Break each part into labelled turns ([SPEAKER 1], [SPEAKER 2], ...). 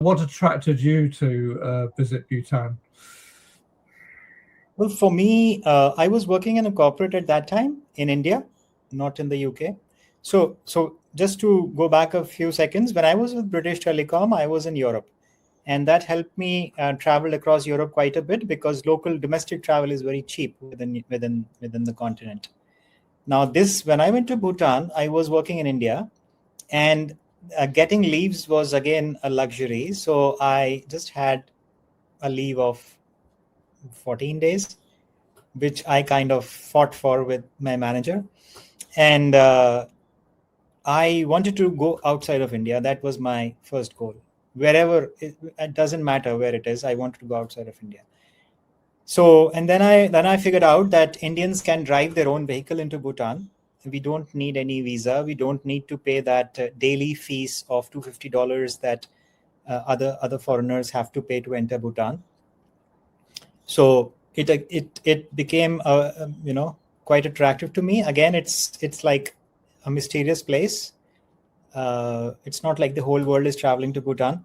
[SPEAKER 1] What attracted you to visit Bhutan?
[SPEAKER 2] Well, for me, I was working in a corporate at that time in India, not in the UK. So just to go back a few seconds, when I was with British Telecom, I was in Europe. And that helped me travel across Europe quite a bit because local domestic travel is very cheap within the continent. Now, when I went to Bhutan, I was working in India, and getting leaves was again a luxury. So I just had a leave of 14 days, which I kind of fought for with my manager. And I wanted to go outside of India. That was my first goal. Wherever, it doesn't matter where it is, I wanted to go outside of India. So, and then I figured out that Indians can drive their own vehicle into Bhutan. We don't need any visa. We don't need to pay that daily fees of $250 that other foreigners have to pay to enter Bhutan. So it became quite attractive to me. Again, it's like a mysterious place. It's not like the whole world is traveling to Bhutan.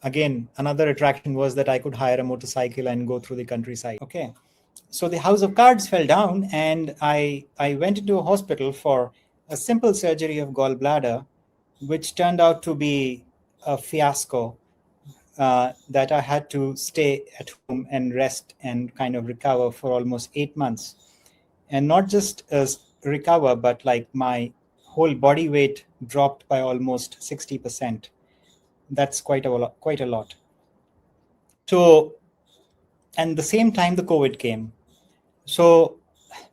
[SPEAKER 2] Again, another attraction was that I could hire a motorcycle and go through the countryside. Okay. So the house of cards fell down, and I went into a hospital for a simple surgery of gallbladder, which turned out to be a fiasco, that I had to stay at home and rest and kind of recover for almost 8 months. And not just recover, but like my whole body weight dropped by almost 60%. That's quite a lot. So, and the same time the COVID came. So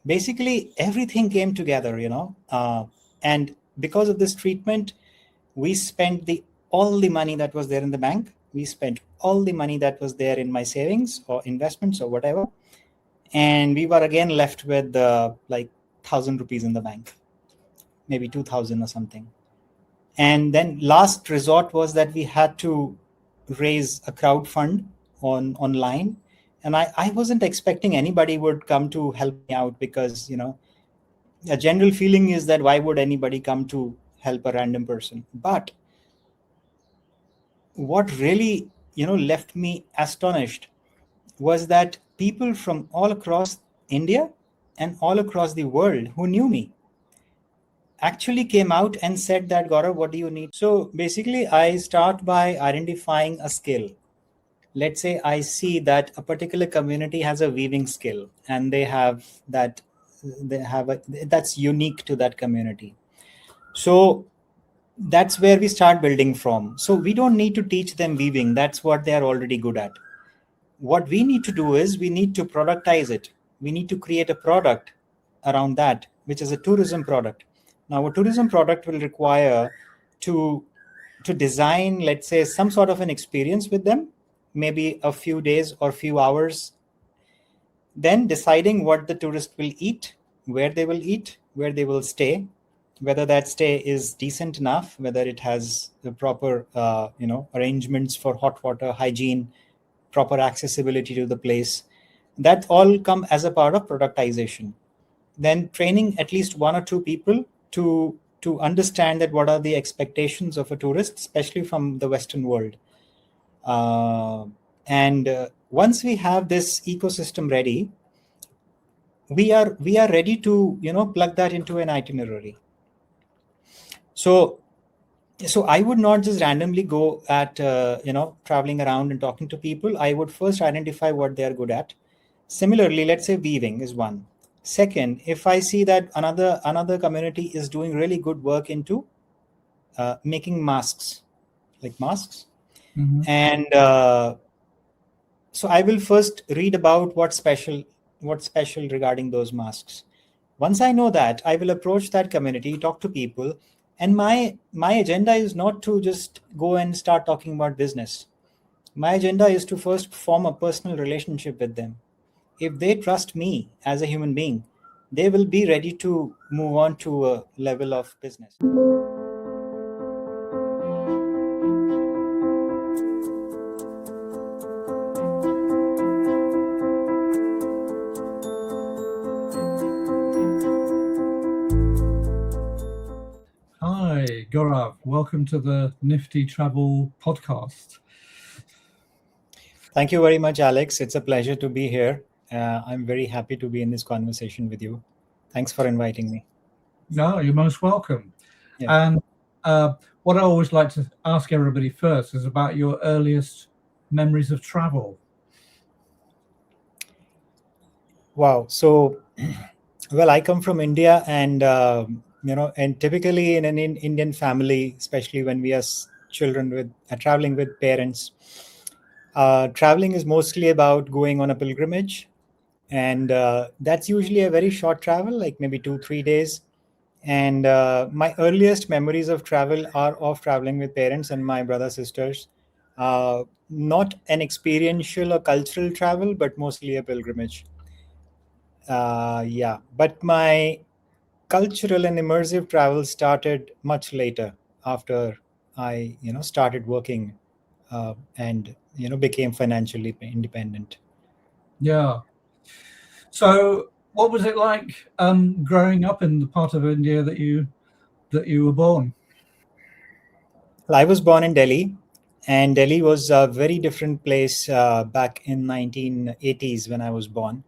[SPEAKER 2] basically everything came together, and because of this treatment, we spent all the money that was there in the bank. We spent all the money that was there in my savings or investments or whatever. And we were again left with like 1,000 rupees in the bank, maybe 2,000 or something. And then last resort was that we had to raise a crowd fund online. And I wasn't expecting anybody would come to help me out because, a general feeling is that why would anybody come to help a random person? But what really, left me astonished was that people from all across India and all across the world who knew me actually came out and said that, Gaurav, what do you need? So basically, I start by identifying a skill. Let's say I see that a particular community has a weaving skill, and that's unique to that community. So that's where we start building from. So we don't need to teach them weaving. That's what they are already good at. What we need to do is we need to productize it. We need to create a product around that, which is a tourism product. Now, a tourism product will require to design, let's say, some sort of an experience with them, maybe a few days or few hours. Then deciding what the tourist will eat, where they will stay, whether that stay is decent enough, whether it has the proper arrangements for hot water, hygiene, proper accessibility to the place. That all come as a part of productization. Then training at least one or two people to understand that what are the expectations of a tourist, especially from the Western world. Once we have this ecosystem ready, we are ready to plug that into an itinerary. So I would not just randomly go at traveling around and talking to people. I would first identify what they are good at. Similarly, let's say weaving is one. Second, if I see that another community is doing really good work into making masks,
[SPEAKER 1] Mm-hmm.
[SPEAKER 2] and so I will first read about what's special regarding those masks. Once I know that, I will approach that community, talk to people, and my agenda is not to just go and start talking about business. My agenda is to first form a personal relationship with them. If they trust me as a human being, they will be ready to move on to a level of business.
[SPEAKER 1] Gaurav, welcome to the Nifty Travel podcast.
[SPEAKER 2] Thank you very much, Alex. It's a pleasure to be here. I'm very happy to be in this conversation with you. Thanks for inviting me.
[SPEAKER 1] No, you're most welcome.
[SPEAKER 2] Yeah.
[SPEAKER 1] And what I always like to ask everybody first is about your earliest memories of travel.
[SPEAKER 2] Wow. So, well, I come from India, and and typically in an Indian family, especially when we are children with traveling with parents, traveling is mostly about going on a pilgrimage, and that's usually a very short travel, like maybe 2-3 days. And my earliest memories of travel are of traveling with parents and my brother sisters. Not an experiential or cultural travel, but mostly a pilgrimage. Yeah, but my cultural and immersive travel started much later, after I started working, and became financially independent.
[SPEAKER 1] Yeah. So what was it like growing up in the part of India that you were born?
[SPEAKER 2] Well, I was born in Delhi, and Delhi was a very different place back in 1980s when I was born.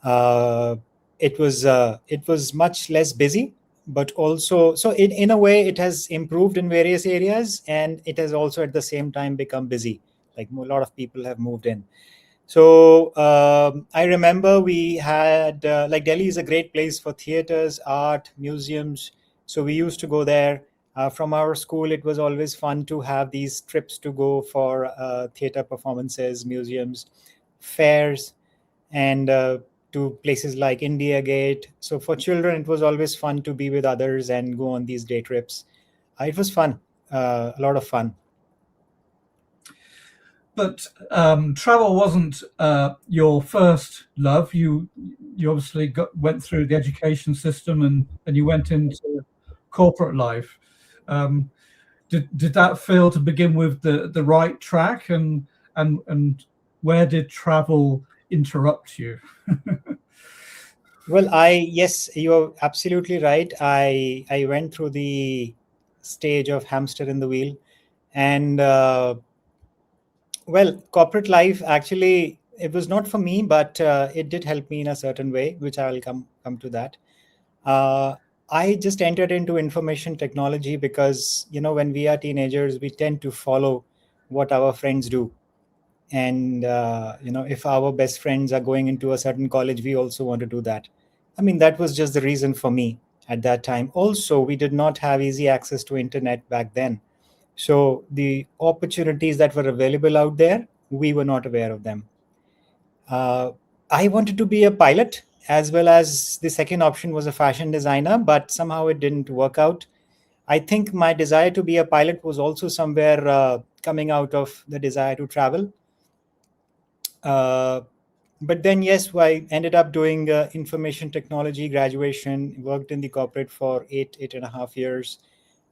[SPEAKER 2] Uh, it was much less busy, but also, so in a way it has improved in various areas, and it has also at the same time become busy. Like a lot of people have moved in. So I remember we had like Delhi is a great place for theaters, art, museums. So we used to go there. From our school, it was always fun to have these trips to go for theater performances, museums, fairs, and to places like India Gate. So for children, it was always fun to be with others and go on these day trips. It was fun, a lot of fun.
[SPEAKER 1] But travel wasn't your first love. You obviously went through the education system and you went into corporate life. Um, did that feel to begin with the right track, and where did travel interrupt you?
[SPEAKER 2] Well, yes, you're absolutely right. I went through the stage of hamster in the wheel, and well, corporate life actually it was not for me, but it did help me in a certain way, which I will come to that. Uh, I just entered into information technology because when we are teenagers, we tend to follow what our friends do, and if our best friends are going into a certain college, we also want to do that. I mean, that was just the reason for me at that time. Also, we did not have easy access to internet back then, so the opportunities that were available out there, we were not aware of them. uh, I wanted to be a pilot, as well as the second option was a fashion designer, but somehow it didn't work out. I think my desire to be a pilot was also somewhere coming out of the desire to travel. Uh, but then, yes, I ended up doing information technology graduation, worked in the corporate for 8.5 years.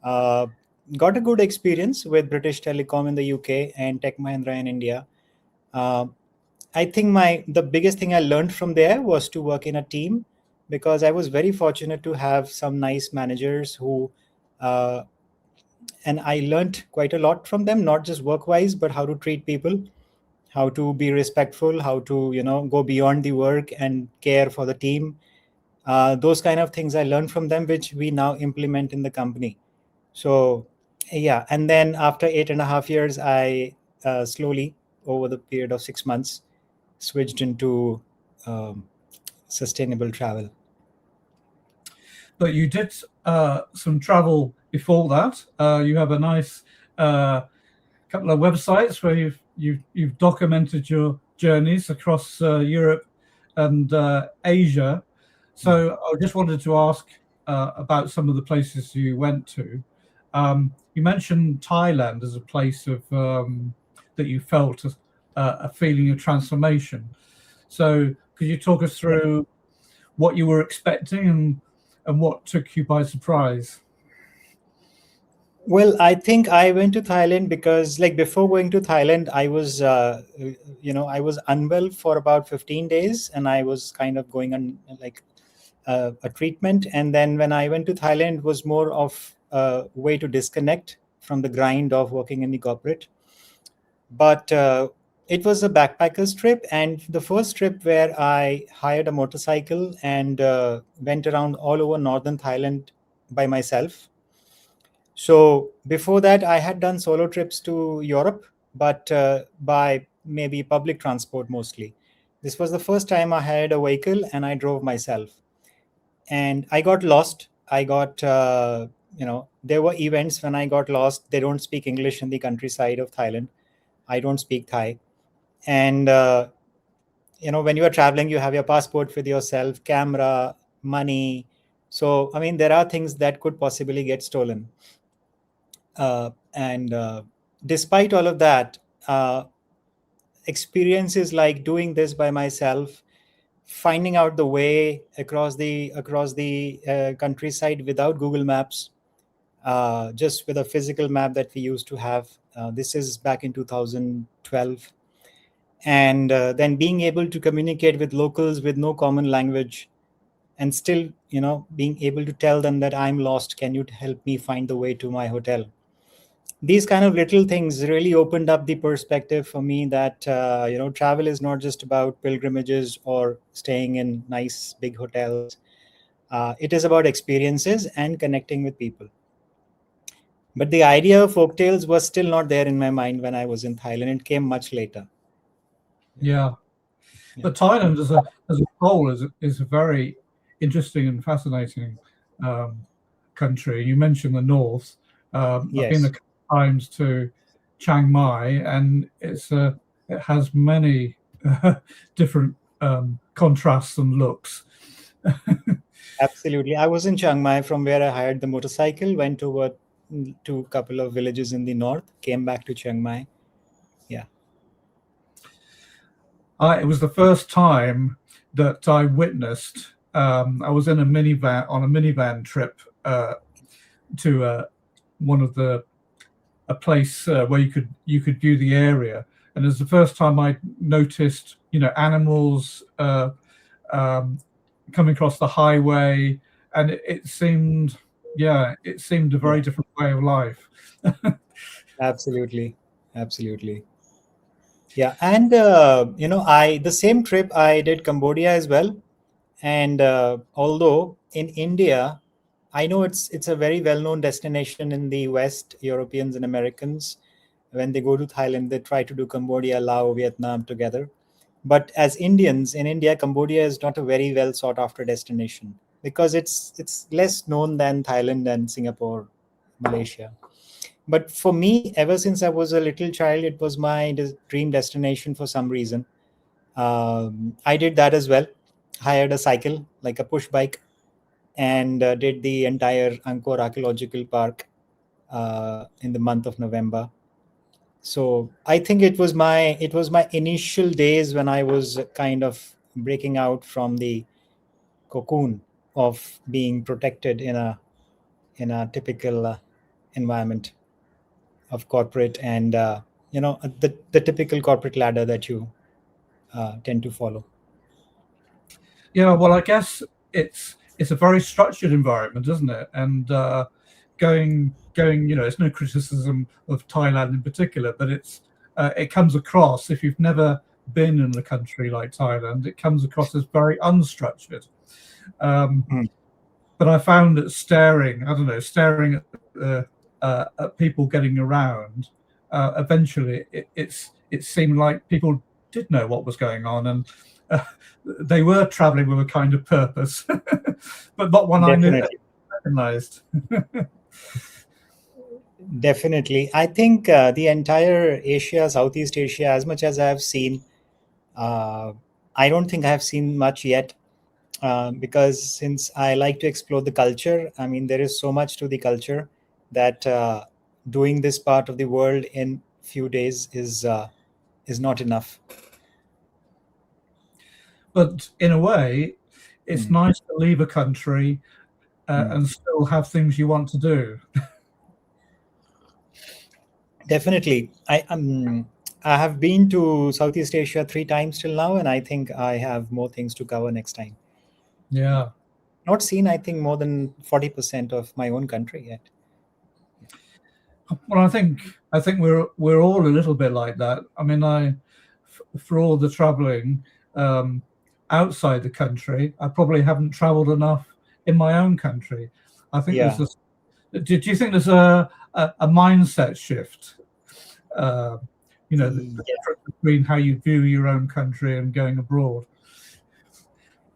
[SPEAKER 2] Uh, Got a good experience with British Telecom in the UK and Tech Mahindra in India. Uh, I think the biggest thing I learned from there was to work in a team, because I was very fortunate to have some nice managers who, uh, and I learned quite a lot from them, not just work wise, but how to treat people, how to be respectful, how to go beyond the work and care for the team. Those kind of things I learned from them, which we now implement in the company. So yeah, and then after 8.5 years, I slowly, over the period of 6 months, switched into um, sustainable travel.
[SPEAKER 1] But you did some travel before that. You have a nice couple of websites where you've documented your journeys across Europe and Asia. So I just wanted to ask about some of the places you went to. You mentioned Thailand as a place of that you felt a feeling of transformation. So could you talk us through what you were expecting and what took you by surprise?
[SPEAKER 2] Well, I think I went to Thailand because, like, before going to Thailand, I was, I was unwell for about 15 days, and I was kind of going on like a treatment. And then when I went to Thailand, it was more of a way to disconnect from the grind of working in the corporate. But it was a backpackers trip, and the first trip where I hired a motorcycle and went around all over northern Thailand by myself. So before that, I had done solo trips to Europe, but by maybe public transport mostly. This was the first time I had a vehicle and I drove myself. And I got lost. I got, there were events when I got lost. They don't speak English in the countryside of Thailand. I don't speak Thai. And, when you are traveling, you have your passport with yourself, camera, money. So, I mean, there are things that could possibly get stolen. And despite all of that, experiences like doing this by myself, finding out the way across the countryside without Google Maps, just with a physical map that we used to have. This is back in 2012. And then being able to communicate with locals with no common language, and still, being able to tell them that I'm lost. Can you help me find the way to my hotel? These kind of little things really opened up the perspective for me that, travel is not just about pilgrimages or staying in nice big hotels. It is about experiences and connecting with people. But the idea of folktales was still not there in my mind when I was in Thailand. It came much later.
[SPEAKER 1] Yeah. But Thailand as a whole is a very interesting and fascinating country. You mentioned the north. I've been a couple of times to Chiang Mai, and it has many different contrasts and looks.
[SPEAKER 2] Absolutely. I was in Chiang Mai, from where I hired the motorcycle, went over to a couple of villages in the north, came back to Chiang Mai. Yeah.
[SPEAKER 1] It was the first time that I witnessed. I was in a minivan trip to one of a place where you could view the area, and it was the first time I noticed animals coming across the highway, and it seemed a very different way of life.
[SPEAKER 2] Absolutely. Yeah. And the same trip I did Cambodia as well. And although in India, I know it's a very well-known destination in the West. Europeans and Americans, when they go to Thailand, they try to do Cambodia, Laos, Vietnam together. But as Indians in India, Cambodia is not a very well sought after destination because it's less known than Thailand and Singapore, Malaysia. But for me, ever since I was a little child, it was my dream destination for some reason. I did that as well. Hired a cycle, like a push bike, and did the entire Angkor Archaeological Park in the month of November. So I think it was my initial days when I was kind of breaking out from the cocoon of being protected in a typical environment of corporate and the typical corporate ladder that you tend to follow.
[SPEAKER 1] Yeah, well, I guess it's a very structured environment, isn't it? And going, it's no criticism of Thailand in particular, but it comes across, if you've never been in a country like Thailand, it comes across as very unstructured. But I found that staring at people getting around, eventually it seemed like people did know what was going on, and they were traveling with a kind of purpose, but not one I recognized.
[SPEAKER 2] Definitely. I think the entire Asia, Southeast Asia, as much as I have seen, I don't think I have seen much yet, because since I like to explore the culture, I mean, there is so much to the culture that doing this part of the world in few days is not enough.
[SPEAKER 1] But in a way, it's nice to leave a country and still have things you want to do.
[SPEAKER 2] Definitely. I have been to Southeast Asia 3 times till now, and I think I have more things to cover next time.
[SPEAKER 1] Yeah.
[SPEAKER 2] Not seen, I think, more than 40% of my own country yet.
[SPEAKER 1] Well, I think we're all a little bit like that. I mean, for all the traveling um, outside the country, I probably haven't traveled enough in my own country. I think there's
[SPEAKER 2] Yeah.
[SPEAKER 1] this. Do you think there's a mindset shift? Uh, the difference between how you view your own country and going abroad.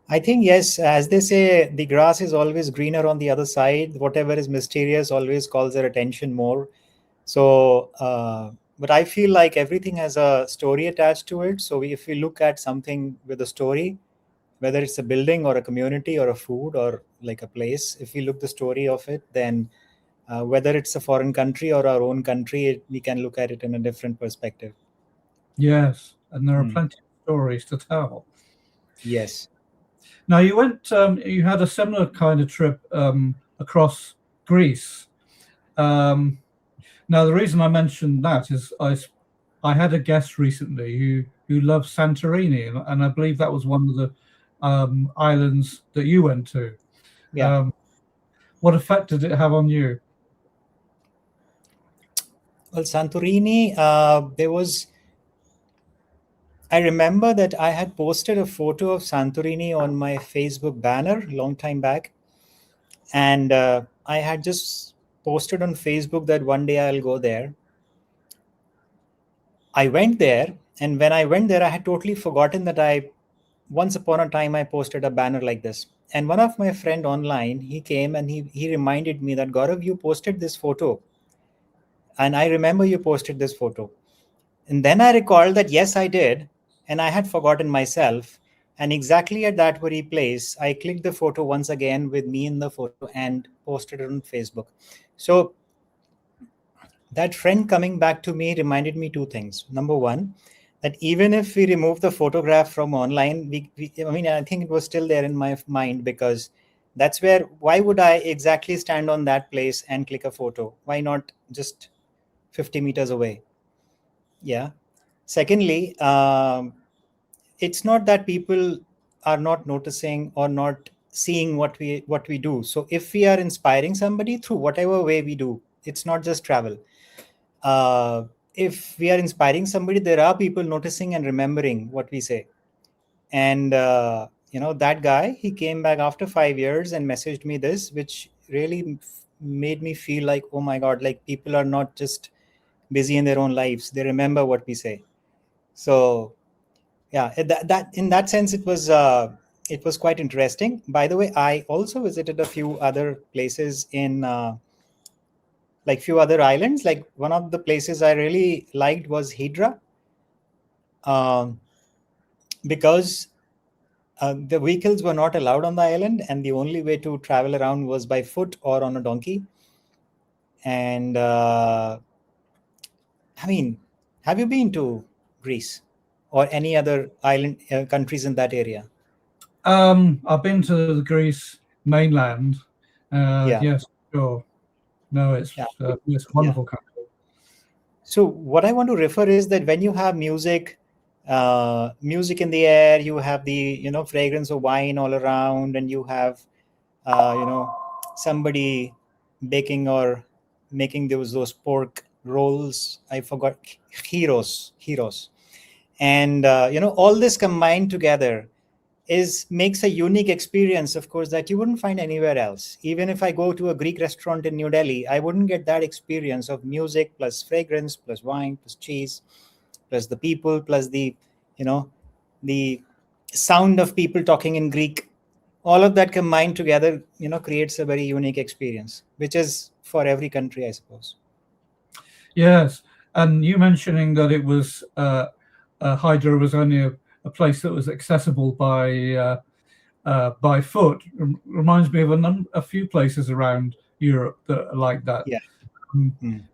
[SPEAKER 2] I think, yes, as they say, the grass is always greener on the other side. Whatever is mysterious always calls their attention more. So, but I feel like everything has a story attached to it. So, if we look at something with a story, whether it's a building or a community or a food or like a place, if we look the story of it, then whether it's a foreign country or our own country, we can look at it in a different perspective.
[SPEAKER 1] Yes, and there are plenty of stories to tell.
[SPEAKER 2] Yes.
[SPEAKER 1] Now you went, you had a similar kind of trip across Greece. Now the reason I mentioned that is I had a guest recently who loves Santorini, and I believe that was one of the islands that you went to.
[SPEAKER 2] Yeah.
[SPEAKER 1] What effect did it have on you?
[SPEAKER 2] Well, Santorini, I remember that I had posted a photo of Santorini on my Facebook banner long time back. And I had just posted on Facebook that one day I'll go there. I went there, and when I went there, I had totally forgotten that once upon a time, I posted a banner like this. And one of my friend online, he came and he reminded me that, Gaurav, you posted this photo. And I remember you posted this photo. And then I recalled that, yes, I did. And I had forgotten myself. And exactly at that very place, I clicked the photo once again with me in the photo and posted it on Facebook. So that friend coming back to me reminded me two things. Number one, that even if we remove the photograph from online, I think it was still there in my mind, because that's where, why would I exactly stand on that place and click a photo? Why not just 50 meters away? Yeah. Secondly, it's not that people are not noticing or not seeing what we do. So if we are inspiring somebody through whatever way we do, it's not just travel. If we are inspiring somebody, there are people noticing and remembering what we say. And that guy, he came back after 5 years and messaged me this, which really made me feel like, oh my God, like people are not just busy in their own lives, they remember what we say. So yeah, that in that sense, it was quite interesting. By the way, I also visited a few other places in like few other islands. Like one of the places I really liked was Hydra, um, because the vehicles were not allowed on the island, and the only way to travel around was by foot or on a donkey. And have you been to Greece or any other island countries in that area?
[SPEAKER 1] I've been to the Greece mainland.
[SPEAKER 2] Yeah.
[SPEAKER 1] Yes, sure. No, it's
[SPEAKER 2] Yeah.
[SPEAKER 1] it's a
[SPEAKER 2] Yeah.
[SPEAKER 1] wonderful country.
[SPEAKER 2] So what I want to refer is that when you have music in the air, you have the fragrance of wine all around, and you have somebody baking or making those pork rolls. I forgot, heroes, and all this combined together makes a unique experience, of course, that you wouldn't find anywhere else. Even if I go to a Greek restaurant in New Delhi, I wouldn't get that experience of music plus fragrance plus wine plus cheese plus the people plus you know the sound of people talking in Greek. All of that combined together creates a very unique experience, which is for every country, I suppose.
[SPEAKER 1] Yes, and you mentioning that it was Hydra was only a place that was accessible by foot reminds me of a few places around Europe that are like that.
[SPEAKER 2] Yeah.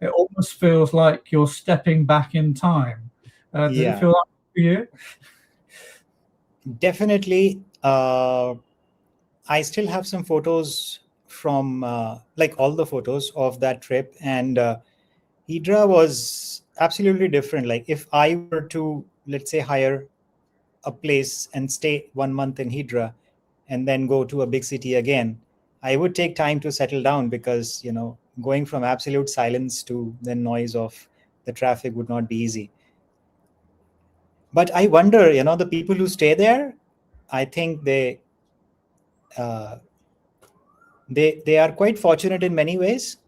[SPEAKER 1] It almost feels like you're stepping back in time. Does it
[SPEAKER 2] Yeah,
[SPEAKER 1] feel like for you?
[SPEAKER 2] definitely. I still have some photos from like all the photos of that trip, and Hydra was absolutely different. Like if I were to, let's say, hire a place and stay 1 month in Hydra and then go to a big city again, I would take time to settle down, because going from absolute silence to the noise of the traffic would not be easy. But I wonder, the people who stay there, I think they are quite fortunate in many ways.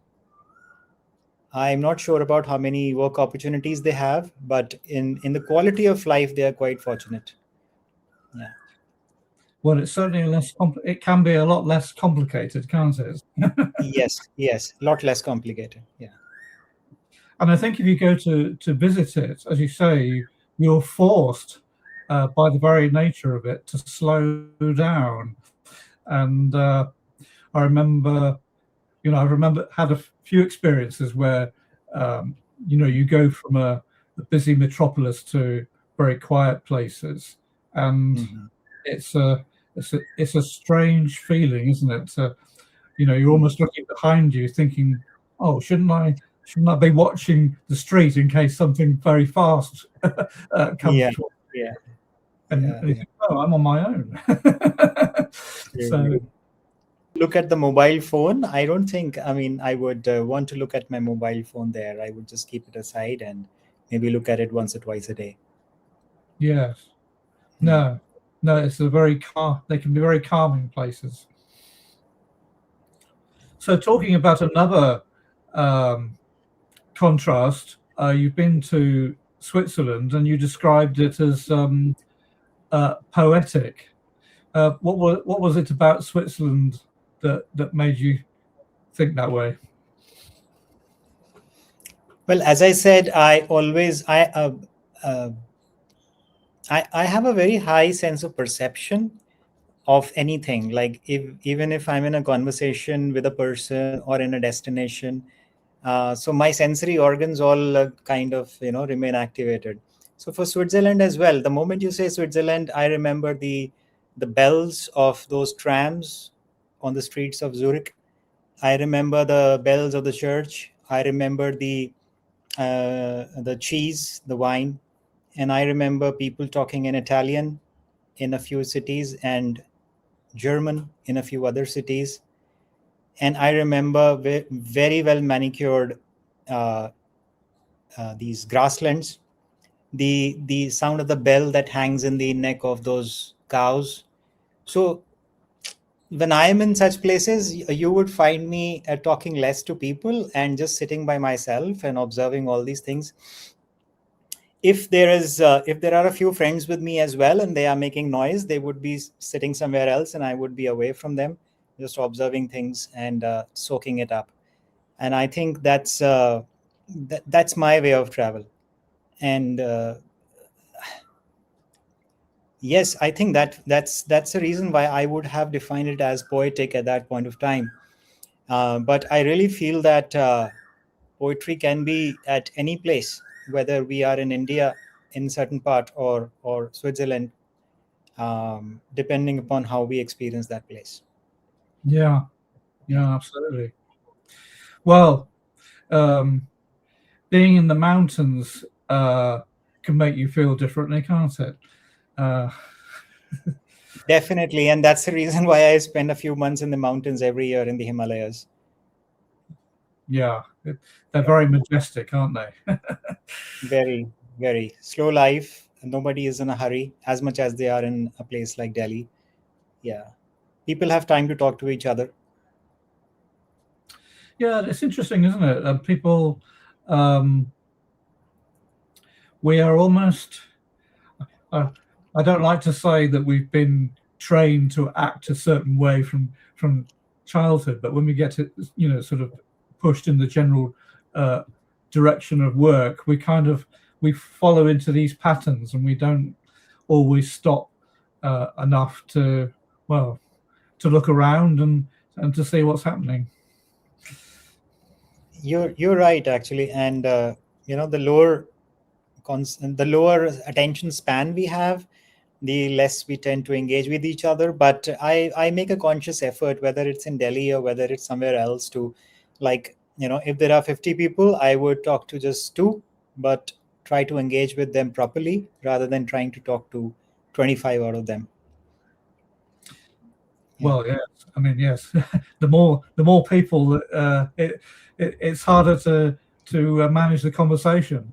[SPEAKER 2] I'm not sure about how many work opportunities they have, but in the quality of life, they are quite fortunate. Yeah.
[SPEAKER 1] Well, it's certainly it can be a lot less complicated, can't it?
[SPEAKER 2] Yes, a lot less complicated. Yeah.
[SPEAKER 1] And I think if you go to visit it, as you say, you're forced by the very nature of it to slow down. And I remember had a few experiences where you go from a busy metropolis to very quiet places, and it's a strange feeling, isn't it? You're almost looking behind you, thinking, "Oh, shouldn't I be watching the street in case something very fast comes towards me?" And you think, "Oh, I'm on my own." So.
[SPEAKER 2] Look at the mobile phone. I don't think, I would want to look at my mobile phone there. I would just keep it aside and maybe look at it once or twice a day.
[SPEAKER 1] Yes. No, it's they can be very calming places. So talking about another contrast, you've been to Switzerland and you described it as poetic. What was it about Switzerland that made you think that way?
[SPEAKER 2] Well, as I said, I have a very high sense of perception of anything. Like even if I'm in a conversation with a person or in a destination, so my sensory organs all kind of remain activated. So for Switzerland as well, the moment you say Switzerland, I remember the bells of those trams on the streets of Zurich. I remember the bells of the church. I remember the cheese, the wine, and I remember people talking in Italian in a few cities and German in a few other cities. And I remember very well manicured these grasslands, the sound of the bell that hangs in the neck of those cows. So when I am in such places, you would find me talking less to people and just sitting by myself and observing all these things. If there are a few friends with me as well and they are making noise, they would be sitting somewhere else and I would be away from them, just observing things and soaking it up. And I think that's my way of travel. And yes, I think that's the reason why I would have defined it as poetic at that point of time. But I really feel that poetry can be at any place, whether we are in India in certain part or Switzerland, depending upon how we experience that place.
[SPEAKER 1] Yeah, absolutely. Well, being in the mountains can make you feel differently, can't it?
[SPEAKER 2] Definitely, and that's the reason why I spend a few months in the mountains every year in the Himalayas.
[SPEAKER 1] Yeah, they're very majestic, aren't they?
[SPEAKER 2] Very, very slow life. Nobody is in a hurry as much as they are in a place like Delhi. Yeah, people have time to talk to each other.
[SPEAKER 1] Yeah, it's interesting, isn't it? People, we are almost. I don't like to say that we've been trained to act a certain way from childhood, but when we get to sort of pushed in the general direction of work, we follow into these patterns, and we don't always stop enough to look around and to see what's happening.
[SPEAKER 2] You're right, actually, and the lower attention span we have, the less we tend to engage with each other. But I make a conscious effort, whether it's in Delhi or whether it's somewhere else, to, like, if there are 50 people, I would talk to just 2, but try to engage with them properly rather than trying to talk to 25 out of them.
[SPEAKER 1] Well, yes. I mean, yes. the more people, it's harder to manage the conversation.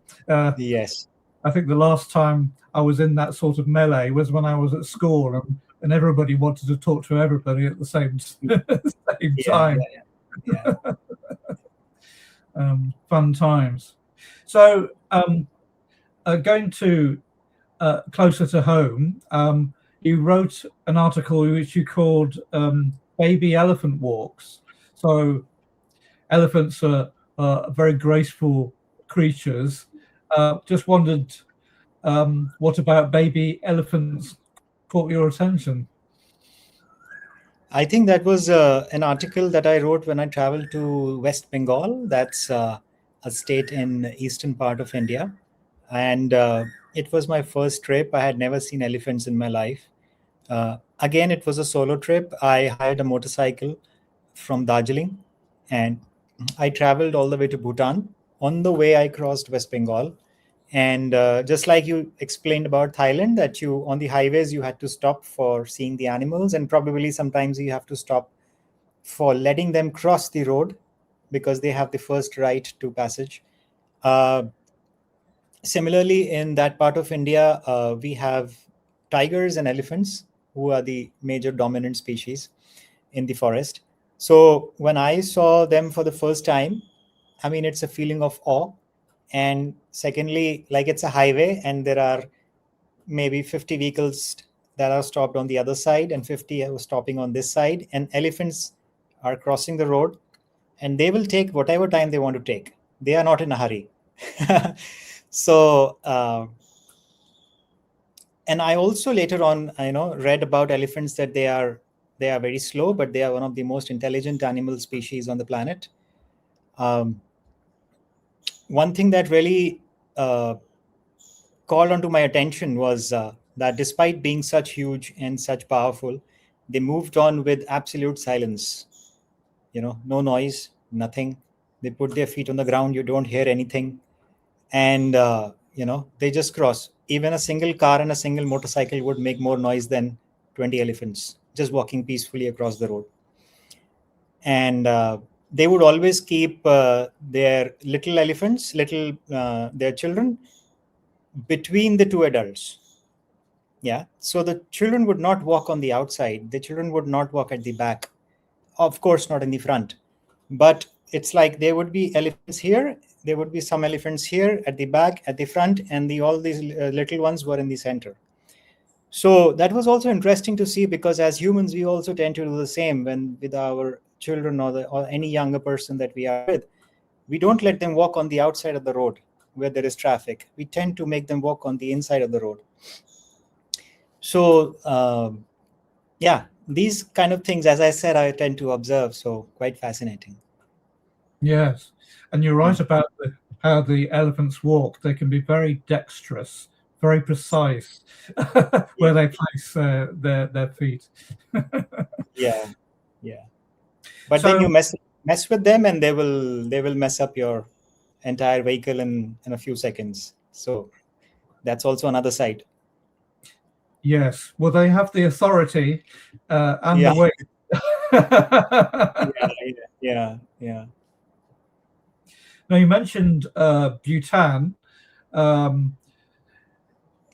[SPEAKER 2] Yes.
[SPEAKER 1] I think the last time I was in that sort of melee was when I was at school, and everybody wanted to talk to everybody at the same same time.
[SPEAKER 2] Yeah.
[SPEAKER 1] Fun times. So, going to closer to home, you wrote an article which you called "Baby Elephant Walks." So, elephants are very graceful creatures. Just wondered, what about baby elephants caught your attention?
[SPEAKER 2] I think that was an article that I wrote when I traveled to West Bengal. That's a state in the eastern part of India. And it was my first trip. I had never seen elephants in my life. Again, it was a solo trip. I hired a motorcycle from Darjeeling, and I traveled all the way to Bhutan. On the way, I crossed West Bengal. And just like you explained about Thailand, that you on the highways you had to stop for seeing the animals, and probably sometimes you have to stop for letting them cross the road because they have the first right to passage. Uh, Similarly, in that part of India, we have tigers and elephants, who are the major dominant species in the forest. So when I saw them for the first time, I mean, it's a feeling of awe. And secondly, like it's a highway, and there are maybe 50 vehicles that are stopped on the other side, and 50 are stopping on this side, and elephants are crossing the road, and they will take whatever time they want to take. They are not in a hurry. So, and I also later on, read about elephants that they are very slow, but they are one of the most intelligent animal species on the planet. Um, One thing that really called onto my attention was that despite being such huge and such powerful, they moved on with absolute silence. No noise, nothing. They put their feet on the ground. You don't hear anything, and they just cross. Even a single car and a single motorcycle would make more noise than 20 elephants just walking peacefully across the road. And they would always keep their little elephants, their children, between the two adults. Yeah. So the children would not walk on the outside. The children would not walk at the back. Of course, not in the front. But it's like there would be elephants here. There would be some elephants here at the back, at the front, and all these little ones were in the center. So that was also interesting to see, because as humans, we also tend to do the same when with our children or any younger person that we are with. We don't let them walk on the outside of the road where there is traffic. We tend to make them walk on the inside of the road. So, yeah, these kind of things, as I said, I tend to observe. So quite fascinating.
[SPEAKER 1] Yes, and you're right about how the elephants walk. They can be very dexterous, very precise where they place their feet.
[SPEAKER 2] Yeah. But
[SPEAKER 1] So,
[SPEAKER 2] then you mess with them, and they will mess up your entire vehicle in a few seconds. So that's also another side.
[SPEAKER 1] yes, well, they have the authority and
[SPEAKER 2] Yeah.
[SPEAKER 1] the weight.
[SPEAKER 2] Yeah.
[SPEAKER 1] Now, you mentioned Bhutan.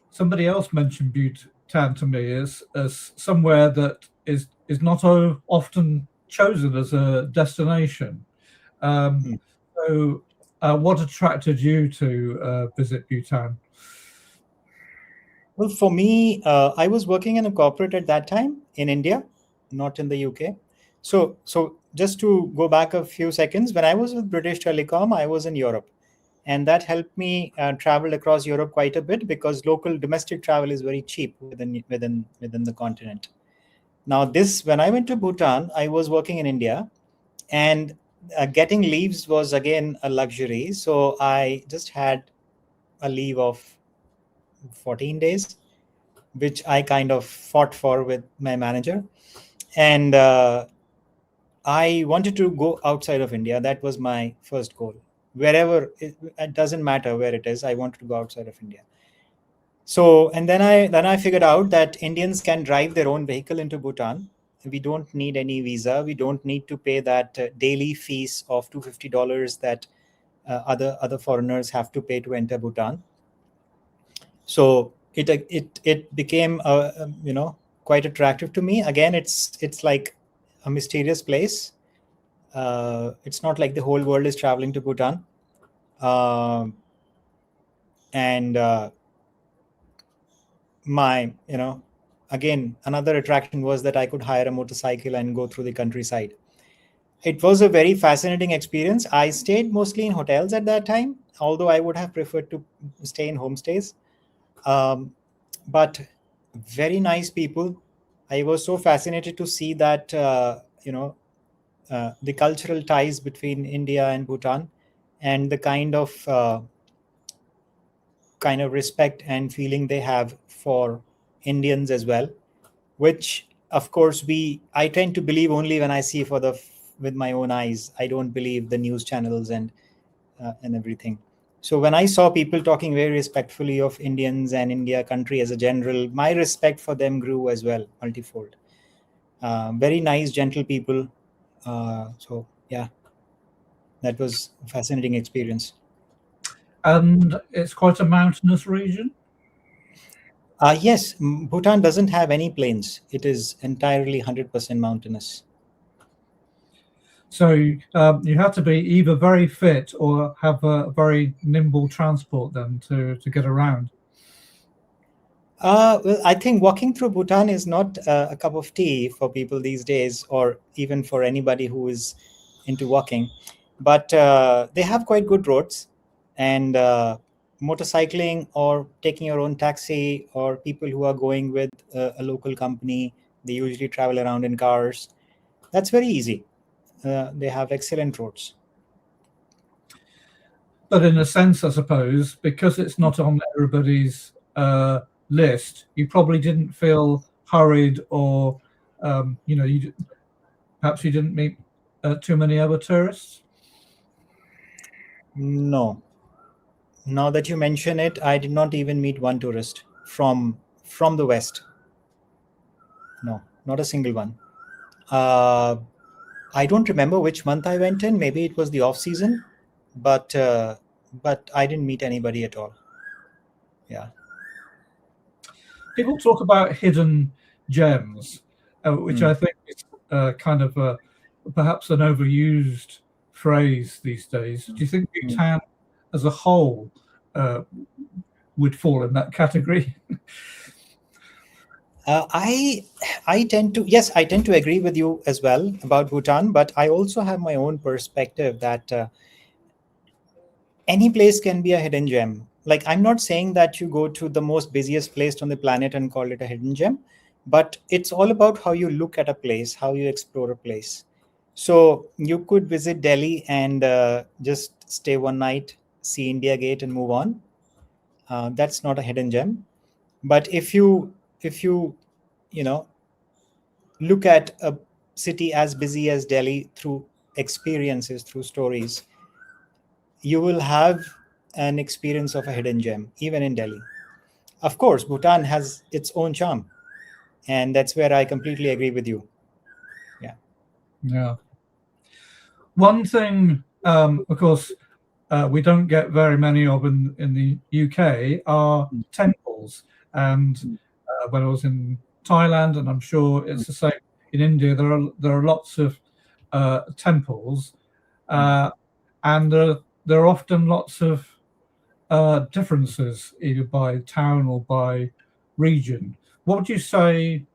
[SPEAKER 1] Somebody else mentioned Bhutan to me as somewhere that is not often chosen as a destination. So, what attracted you to visit Bhutan?
[SPEAKER 2] Well, for me, I was working in a corporate at that time in India, not in the UK. So just to go back a few seconds, when I was with British Telecom, I was in Europe, and that helped me travel across Europe quite a bit, because local domestic travel is very cheap within the continent. Now, when I went to Bhutan, I was working in India, and getting leaves was again a luxury. So I just had a leave of 14 days, which I kind of fought for with my manager. And I wanted to go outside of India. That was my first goal. Wherever, it doesn't matter where it is, I wanted to go outside of India. So, and then I figured out that Indians can drive their own vehicle into Bhutan. We don't need any visa. We don't need to pay that daily fees of $250 that other foreigners have to pay to enter Bhutan. So it became quite attractive to me. Again, it's like a mysterious place. It's not like the whole world is traveling to Bhutan. And my again, another attraction was that I could hire a motorcycle and go through the countryside. It was a very fascinating experience. I stayed mostly in hotels at that time, although I would have preferred to stay in homestays. But very nice people. I was so fascinated to see that the cultural ties between India and Bhutan, and the kind of respect and feeling they have for Indians as well, which of course I tend to believe only when I see with my own eyes. I don't believe the news channels and everything. So when I saw people talking very respectfully of Indians and India country as a general, my respect for them grew as well, multifold. Very nice, gentle people. So yeah, that was a fascinating experience.
[SPEAKER 1] And it's quite a mountainous region.
[SPEAKER 2] Yes, Bhutan doesn't have any plains. It is entirely 100% mountainous.
[SPEAKER 1] So you have to be either very fit or have a very nimble transport then to get around.
[SPEAKER 2] Well, I think walking through Bhutan is not a cup of tea for people these days, or even for anybody who is into walking. But they have quite good roads, and motorcycling or taking your own taxi, or people who are going with a local company, they usually travel around in cars. That's very easy. They have excellent roads.
[SPEAKER 1] But in a sense, I suppose, because it's not on everybody's list, you probably didn't feel hurried, or perhaps you didn't meet too many other tourists.
[SPEAKER 2] No. Now that you mention it, I did not even meet one tourist from the West. No, not a single one. Uh, I don't remember which month I went in. Maybe it was the off season, but I didn't meet anybody at all. Yeah.
[SPEAKER 1] People talk about hidden gems, which I think is kind of perhaps an overused phrase these days. Do you think Bhutan as a whole would fall in that category?
[SPEAKER 2] I tend to agree with you as well about Bhutan, but I also have my own perspective that any place can be a hidden gem. Like, I'm not saying that you go to the most busiest place on the planet and call it a hidden gem, but it's all about how you look at a place, how you explore a place. So you could visit Delhi and just stay one night, see India Gate, and move on. That's not a hidden gem. But if you you know look at a city as busy as Delhi through experiences, through stories, you will have an experience of a hidden gem, even in Delhi. Of course, Bhutan has its own charm, and that's where I completely agree with you. Yeah.
[SPEAKER 1] Yeah. One thing, of course, we don't get very many of in the UK are temples. And when I was in Thailand, and I'm sure it's the same in India, there are lots of temples, and there are often lots of differences either by town or by region. What would you say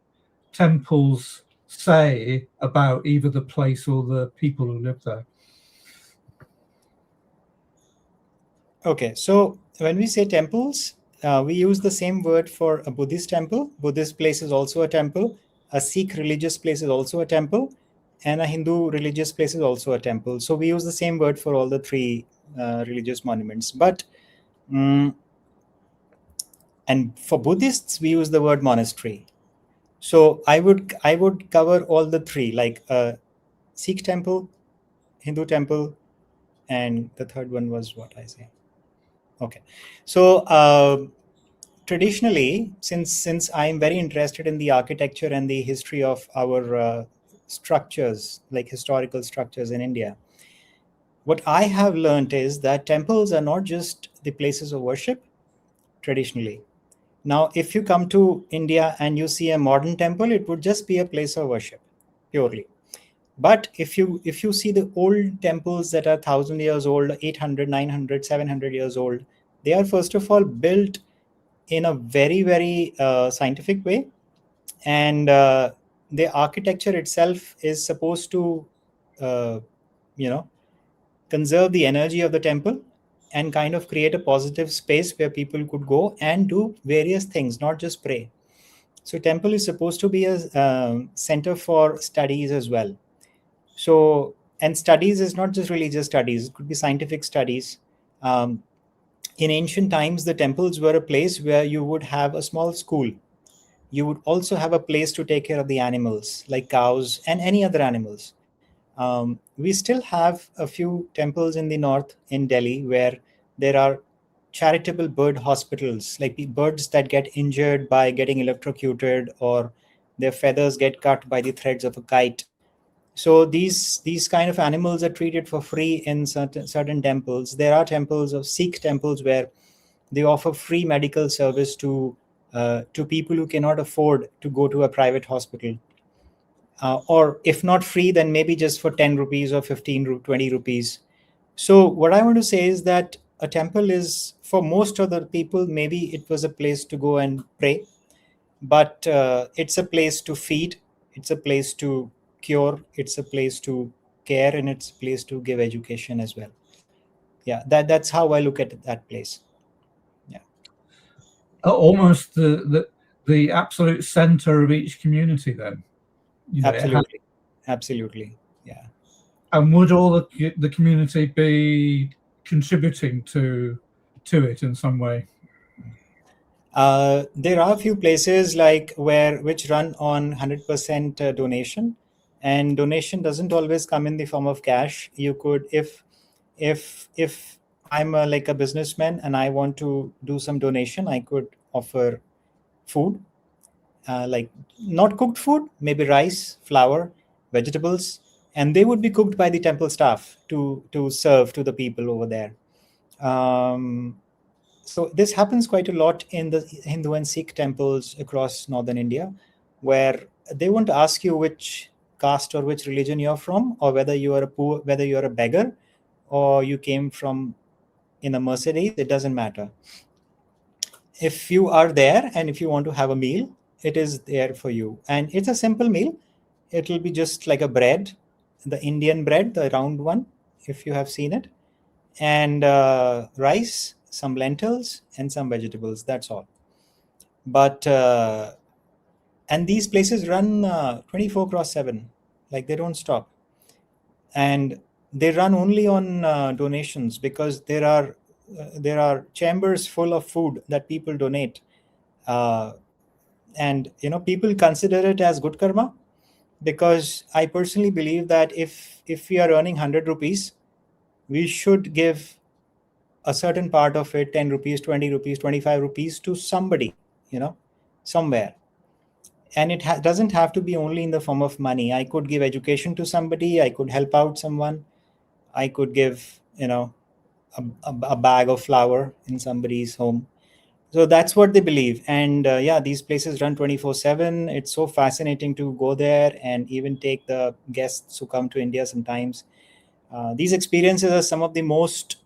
[SPEAKER 1] temples say about either the place or the people who live there?
[SPEAKER 2] Okay, so when we say temples, we use the same word for a Buddhist temple. Buddhist place is also a temple. A Sikh religious place is also a temple, and a Hindu religious place is also a temple. So we use the same word for all the three religious monuments. But and for Buddhists, we use the word monastery. So I would cover all the three, like Sikh temple, Hindu temple, and the third one was what I say. Okay, so traditionally, since I'm very interested in the architecture and the history of our structures, like historical structures in India, what I have learned is that temples are not just the places of worship traditionally. Now, if you come to India and you see a modern temple, it would just be a place of worship purely. But if you see the old temples that are 1,000 years old, 800, 900, 700 years old, they are first of all built in a very, very scientific way. And the architecture itself is supposed to, uh, you know, conserve the energy of the temple and kind of create a positive space where people could go and do various things, not just pray. So temple is supposed to be a center for studies as well. So, and studies is not just religious studies, it could be scientific studies. um, in ancient times, the temples were a place where you would have a small school. You would also have a place to take care of the animals like cows and any other animals. We still have a few temples in the north in Delhi where there are charitable bird hospitals, like birds that get injured by getting electrocuted or their feathers get cut by the threads of a kite. So these kind of animals are treated for free in certain temples. There are temples of Sikh temples where they offer free medical service to people who cannot afford to go to a private hospital, or if not free, then maybe just for 10 rupees or 20 rupees. So what I want to say is that a temple is, for most of the people, maybe it was a place to go and pray, but it's a place to feed, it's a place to cure, it's a place to care, and it's a place to give education as well. Yeah, that's how I look at that place. Yeah,
[SPEAKER 1] Almost the absolute center of each community. Then, it has,
[SPEAKER 2] absolutely, absolutely. Yeah.
[SPEAKER 1] and would all the community be contributing to it in some way?
[SPEAKER 2] There are a few places like which run on 100% donation, and donation doesn't always come in the form of cash. You could, if I'm like a businessman and I want to do some donation, I could offer food, like not cooked food, maybe rice, flour, vegetables, and they would be cooked by the temple staff to serve to the people over there. Um, so this happens quite a lot in the Hindu and Sikh temples across northern India, where they won't ask you which caste or which religion you're from, or whether you are a poor, whether you're a beggar, or you came from in a Mercedes. It doesn't matter. If you are there and if you want to have a meal, it is there for you, and it's a simple meal. It will be just like a bread, the Indian bread, the round one, if you have seen it, and rice, some lentils, and some vegetables. That's all. But and these places run 24 cross 7, like they don't stop, and they run only on donations, because there are chambers full of food that people donate, uh, and people consider it as good karma, because I personally believe that if we are earning 100 rupees, we should give a certain part of it, 10 rupees, 20 rupees, 25 rupees, to somebody, somewhere. And it doesn't have to be only in the form of money. I could give education to somebody, I could help out someone, I could give a bag of flour in somebody's home. So that's what they believe. And yeah, these places run 24/7. It's so fascinating to go there and even take the guests who come to India sometimes. These experiences are some of the most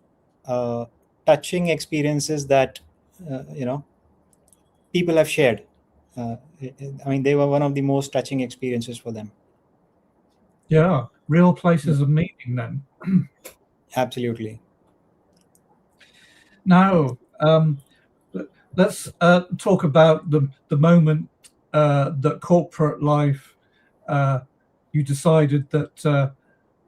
[SPEAKER 2] uh, touching experiences that people have shared. I mean, they were one of the most touching experiences for them.
[SPEAKER 1] Yeah, real places of meaning then.
[SPEAKER 2] Absolutely.
[SPEAKER 1] Now, let's talk about the moment that corporate life, you decided that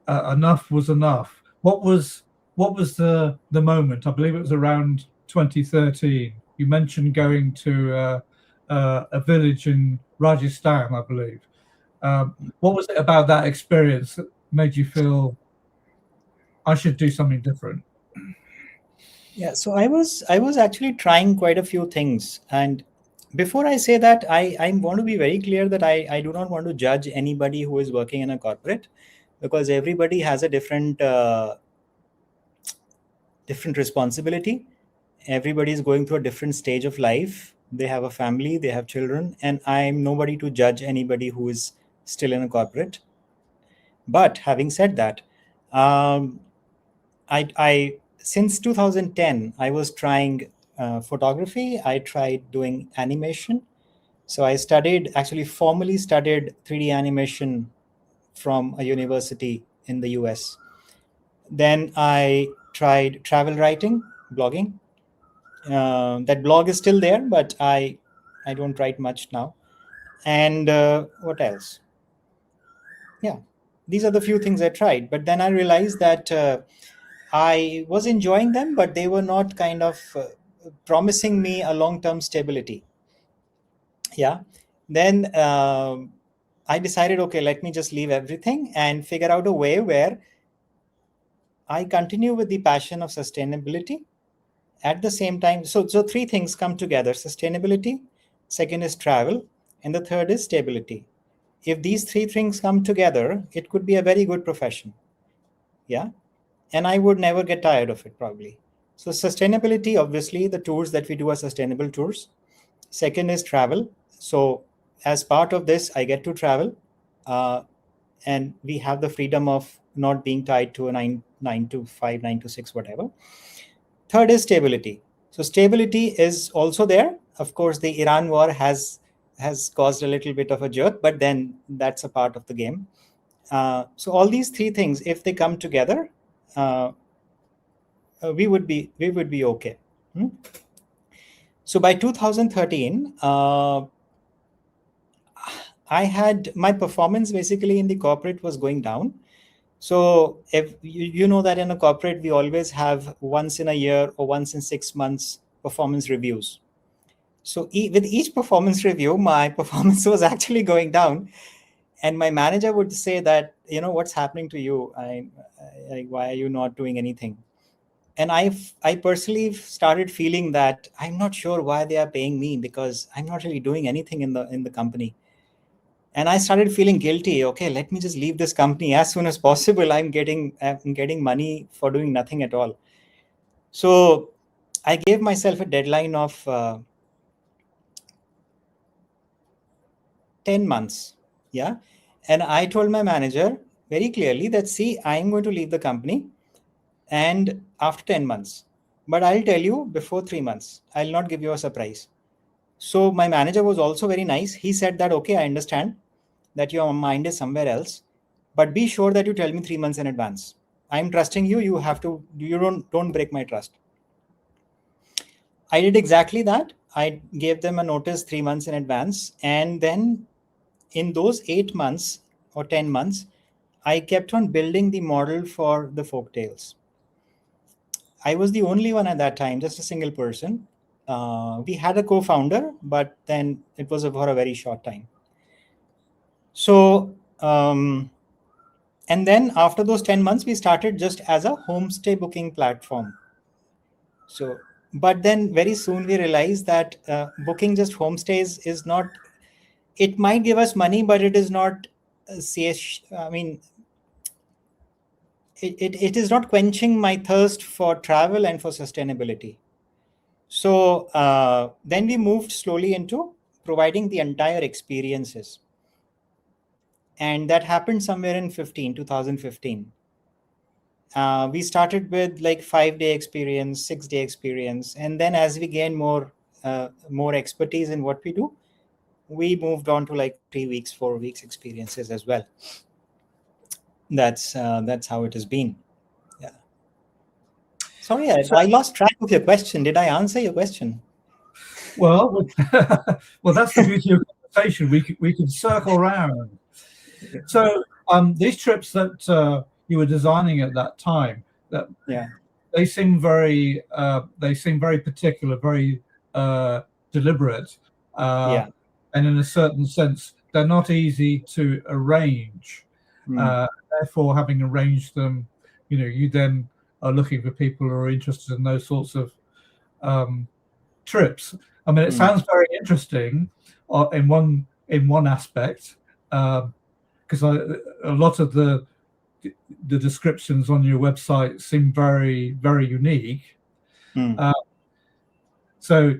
[SPEAKER 1] enough was enough. What was the moment? I believe it was around 2013. You mentioned going to a village in Rajasthan, I believe. What was it about that experience that made you feel I should do something different?
[SPEAKER 2] Yeah, so I was actually trying quite a few things. And before I say that, I want to be very clear that I do not want to judge anybody who is working in a corporate, because everybody has a different responsibility. Everybody is going through a different stage of life. They have a family, they have children, and I'm nobody to judge anybody who is still in a corporate. But having said that, um, I since 2010 I was trying photography. I tried doing animation. So I actually formally studied 3D animation from a university in the US. Then I tried travel writing, blogging. That blog is still there, but I don't write much now. And what else? Yeah, these are the few things I tried. But then I realized that I was enjoying them, but they were not kind of promising me a long-term stability. Yeah. Then I decided, okay, let me just leave everything and figure out a way where I continue with the passion of sustainability at the same time. So three things come together: sustainability, second is travel, and the third is stability. If these three things come together, it could be a very good profession. Yeah. And I would never get tired of it, probably. So sustainability, obviously, the tours that we do are sustainable tours. Second is travel. So as part of this, I get to travel, uh, and we have the freedom of not being tied to a 9 to 5, 9 to 6, whatever. Third is stability. So stability is also there. Of course, the Iran war has caused a little bit of a jerk, but then that's a part of the game. So all these three things, if they come together, uh, we would be okay. Hmm? So by 2013, I had my performance basically in the corporate was going down. So if you know that in a corporate, we always have once in a year or once in 6 months performance reviews. So with each performance review, my performance was actually going down, and my manager would say that, what's happening to you? Why are you not doing anything? And I personally started feeling that I'm not sure why they are paying me, because I'm not really doing anything in the company. And I started feeling guilty. Okay, let me just leave this company as soon as possible. I'm getting money for doing nothing at all. So I gave myself a deadline of 10 months. Yeah. And I told my manager very clearly that, see, I'm going to leave the company and after 10 months, but I'll tell you before 3 months. I'll not give you a surprise. So my manager was also very nice. He said that, okay, I understand that your mind is somewhere else, but be sure that you tell me 3 months in advance. I'm trusting you. You don't break my trust. I did exactly that. I gave them a notice 3 months in advance. And then in those 8 months or 10 months, I kept on building the model for the folk tales. I was the only one at that time, just a single person. We had a co-founder, but then it was for a very short time. So, and then after those 10 months, we started just as a homestay booking platform. So, but then very soon we realized that booking just homestays is not, it might give us money, but it is not, I mean, it is not quenching my thirst for travel and for sustainability. So then we moved slowly into providing the entire experiences. And that happened somewhere in 2015. We started with like 5-day experience, 6-day experience. And then as we gain more expertise in what we do, we moved on to like 3 weeks, 4 weeks experiences as well. That's how it has been. Yeah. Sorry, I lost track of your question. Did I answer your question?
[SPEAKER 1] Well, well, that's the beauty of conversation. We can circle around. So these trips that you were designing at that time, that
[SPEAKER 2] Yeah.
[SPEAKER 1] they seem very particular, very deliberate,
[SPEAKER 2] Yeah.
[SPEAKER 1] and in a certain sense, they're not easy to arrange.
[SPEAKER 2] Mm.
[SPEAKER 1] Therefore, having arranged them, you then are looking for people who are interested in those sorts of trips. I mean, it sounds very interesting in one aspect, because a lot of the descriptions on your website seem very, very unique. So,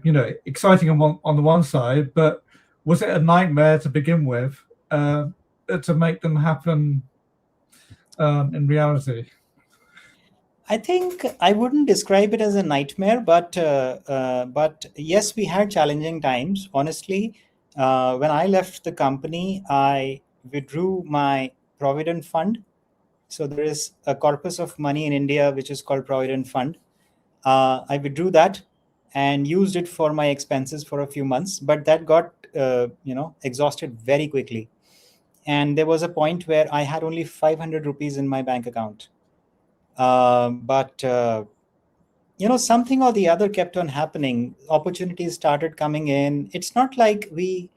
[SPEAKER 1] exciting on the one side, but was it a nightmare to begin with to make them happen in reality?
[SPEAKER 2] I think I wouldn't describe it as a nightmare, but yes, we had challenging times. Honestly, when I left the company, I withdrew my provident fund. So there is a corpus of money in India which is called provident fund. I withdrew that and used it for my expenses for a few months, but that got exhausted very quickly. And there was a point where I had only 500 rupees in my bank account. But something or the other kept on happening. Opportunities started coming in. It's not like we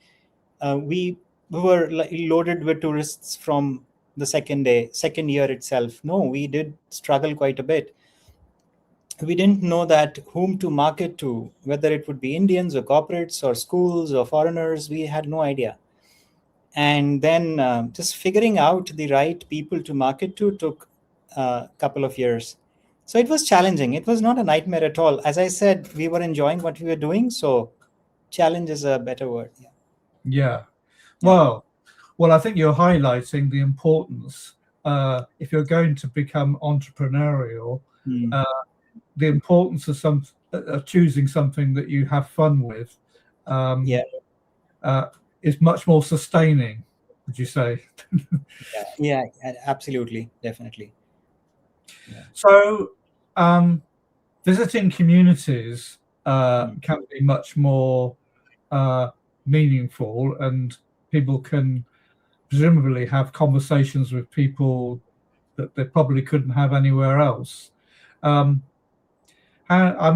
[SPEAKER 2] were loaded with tourists from the second year itself. No, we did struggle quite a bit. We didn't know that whom to market to, whether it would be Indians or corporates or schools or foreigners. We had no idea. And then just figuring out the right people to market to took a couple of years. So it was challenging. It was not a nightmare at all. As I said, we were enjoying what we were doing. So challenge is a better word.
[SPEAKER 1] Yeah. Well, I think you're highlighting the importance, if you're going to become entrepreneurial, the importance of choosing something that you have fun with. Is much more sustaining, would you say?
[SPEAKER 2] Yeah, absolutely, definitely. Yeah.
[SPEAKER 1] So, visiting communities can be much more meaningful, and people can presumably have conversations with people that they probably couldn't have anywhere else. I'm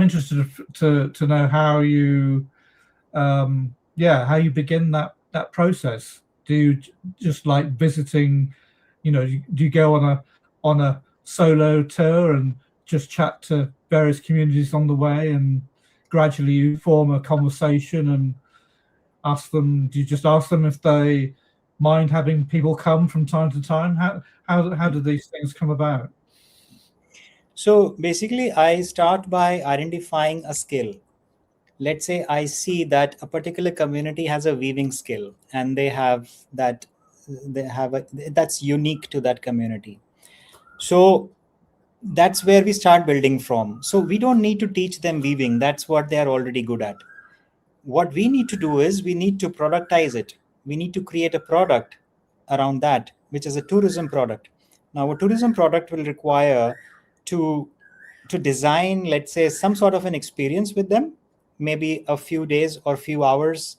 [SPEAKER 1] interested to know how you how you begin that process. Do you just like visiting, do you go on a solo tour and just chat to various communities on the way, and gradually you form a conversation and do you just ask them if they mind having people come from time to time? How do these things come about?
[SPEAKER 2] So basically, I start by identifying a skill. Let's say I see that a particular community has a weaving skill, and that's unique to that community. So that's where we start building from. So we don't need to teach them weaving. That's what they are already good at. What we need to do is we need to productize it. We need to create a product around that, which is a tourism product. Now, a tourism product will require to design, let's say, some sort of an experience with them, maybe a few days or few hours,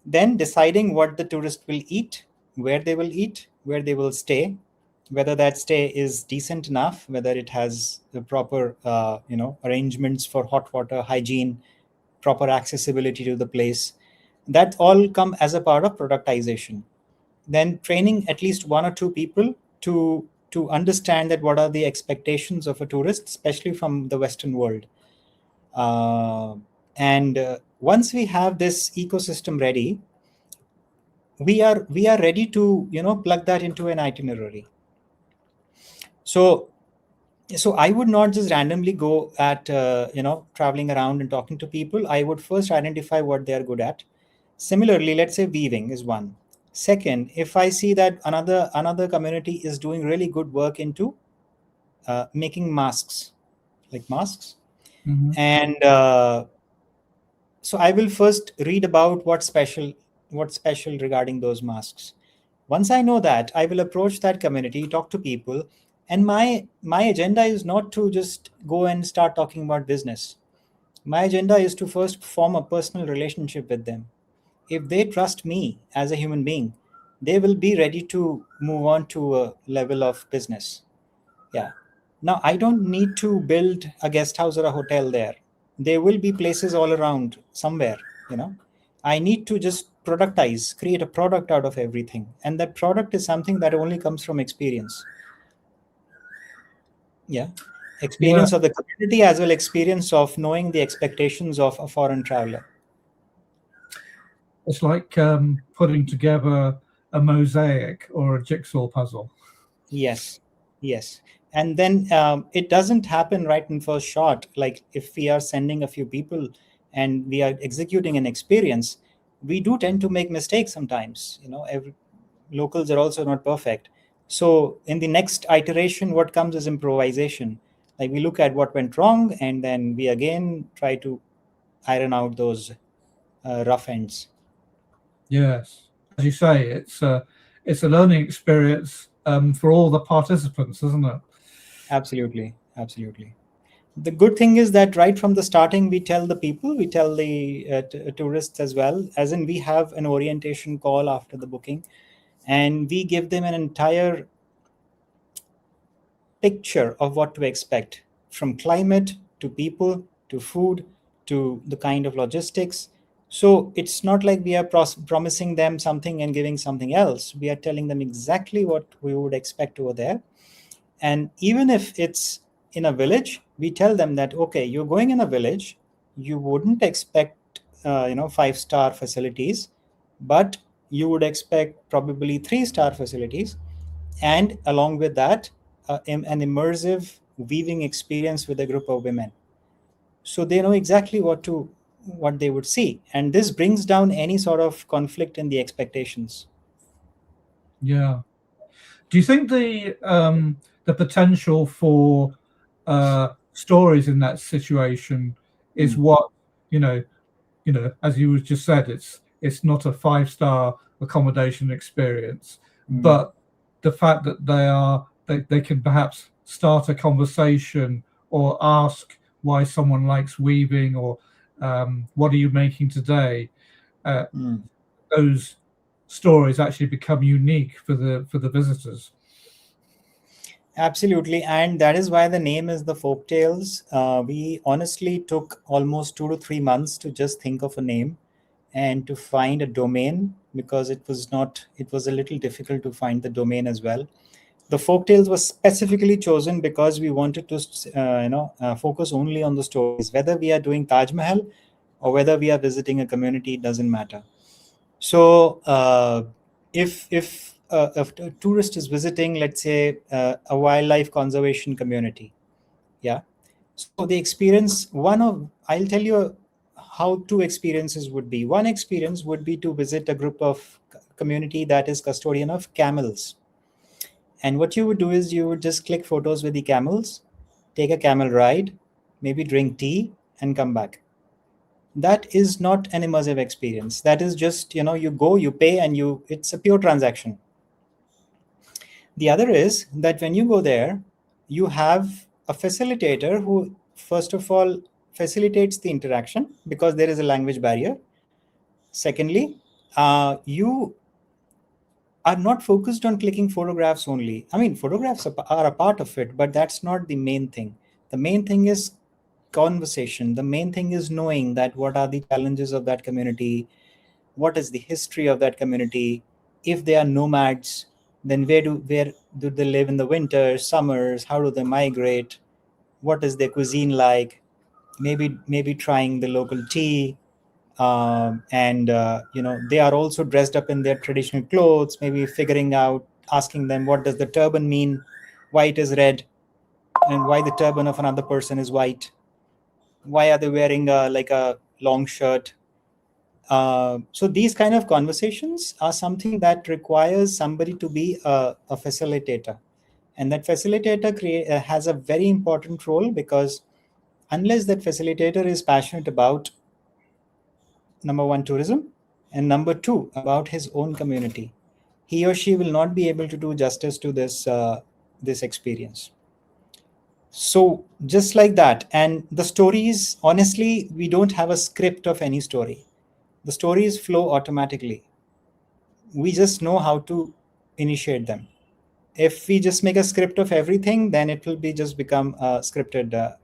[SPEAKER 2] then deciding what the tourist will eat, where they will stay, whether that stay is decent enough, whether it has the proper arrangements for hot water, hygiene, proper accessibility to the place. That all come as a part of productization. Then training at least one or two people to understand that what are the expectations of a tourist, especially from the Western world. And once we have this ecosystem ready, we are ready to plug that into an itinerary. So I would not just randomly go at traveling around and talking to people. I would first identify what they are good at. Similarly, let's say weaving is one. Second, if I see that another community is doing really good work into making masks, and so I will first read about what's special regarding those masks. Once I know that, I will approach that community, talk to people, and my agenda is not to just go and start talking about business. My agenda is to first form a personal relationship with them. If they trust me as a human being, they will be ready to move on to a level of business. Yeah. Now, I don't need to build a guest house or a hotel there. There will be places all around somewhere, I need to just productize, create a product out of everything. And that product is something that only comes from experience. Yeah. Experience of the community as well experience of knowing the expectations of a foreign traveler.
[SPEAKER 1] It's like putting together a mosaic or a jigsaw puzzle.
[SPEAKER 2] Yes, yes. And then it doesn't happen right in first shot. Like if we are sending a few people and we are executing an experience, we do tend to make mistakes sometimes. Locals are also not perfect. So in the next iteration, what comes is improvisation. Like we look at what went wrong, and then we again try to iron out those rough ends.
[SPEAKER 1] Yes, as you say, it's a learning experience for all the participants, isn't it?
[SPEAKER 2] Absolutely, absolutely. The good thing is that right from the starting, we tell the people, we tell the tourists as well, as in we have an orientation call after the booking, and we give them an entire picture of what to expect, from climate to people to food to the kind of logistics. So it's not like we are promising them something and giving something else. We are telling them exactly what we would expect over there. And even if it's in a village, we tell them that, okay, you're going in a village, you wouldn't expect 5-star facilities, but you would expect probably 3-star facilities, and along with that, an immersive weaving experience with a group of women. So they know exactly what they would see, and this brings down any sort of conflict in the expectations.
[SPEAKER 1] Yeah. Do you think the potential for stories in that situation is what as you just said, it's not a 5-star accommodation experience, but the fact that they can perhaps start a conversation or ask why someone likes weaving, or what are you making today? Those stories actually become unique for the visitors.
[SPEAKER 2] Absolutely, and that is why the name is the folk tales. We honestly took almost 2 to 3 months to just think of a name and to find a domain, because it was a little difficult to find the domain as well. The folktales was specifically chosen because we wanted to focus only on the stories. Whether we are doing Taj Mahal or whether we are visiting a community, it doesn't matter. So if a tourist is visiting, let's say, a wildlife conservation community, yeah, so the experience, I'll tell you how two experiences would be. One experience would be to visit a group of community that is custodian of camels. And what you would do is you would just click photos with the camels, take a camel ride, maybe drink tea, and come back. That is not an immersive experience. That is just, you go, you pay, and it's a pure transaction. The other is that when you go there, you have a facilitator who, first of all, facilitates the interaction because there is a language barrier. Secondly, you are not focused on clicking photographs only. I mean, photographs are a part of it, but that's not the main thing. The main thing is conversation. The main thing is knowing that what are the challenges of that community, what is the history of that community. If they are nomads, then where do they live in the winters, summers? How do they migrate? What is their cuisine like? Maybe trying the local tea, and they are also dressed up in their traditional clothes. Maybe figuring out, asking them, what does the turban mean? Why it is red, and why the turban of another person is white? Why are they wearing like a long shirt? So these kind of conversations are something that requires somebody to be a facilitator, and that facilitator has a very important role, because unless that facilitator is passionate about, number one, tourism, and number two, about his own community, he or she will not be able to do justice to this experience. So just like that. And the stories, honestly, we don't have a script of any story. The stories flow automatically. We just know how to initiate them. If we just make a script of everything, then it will be just become a scripted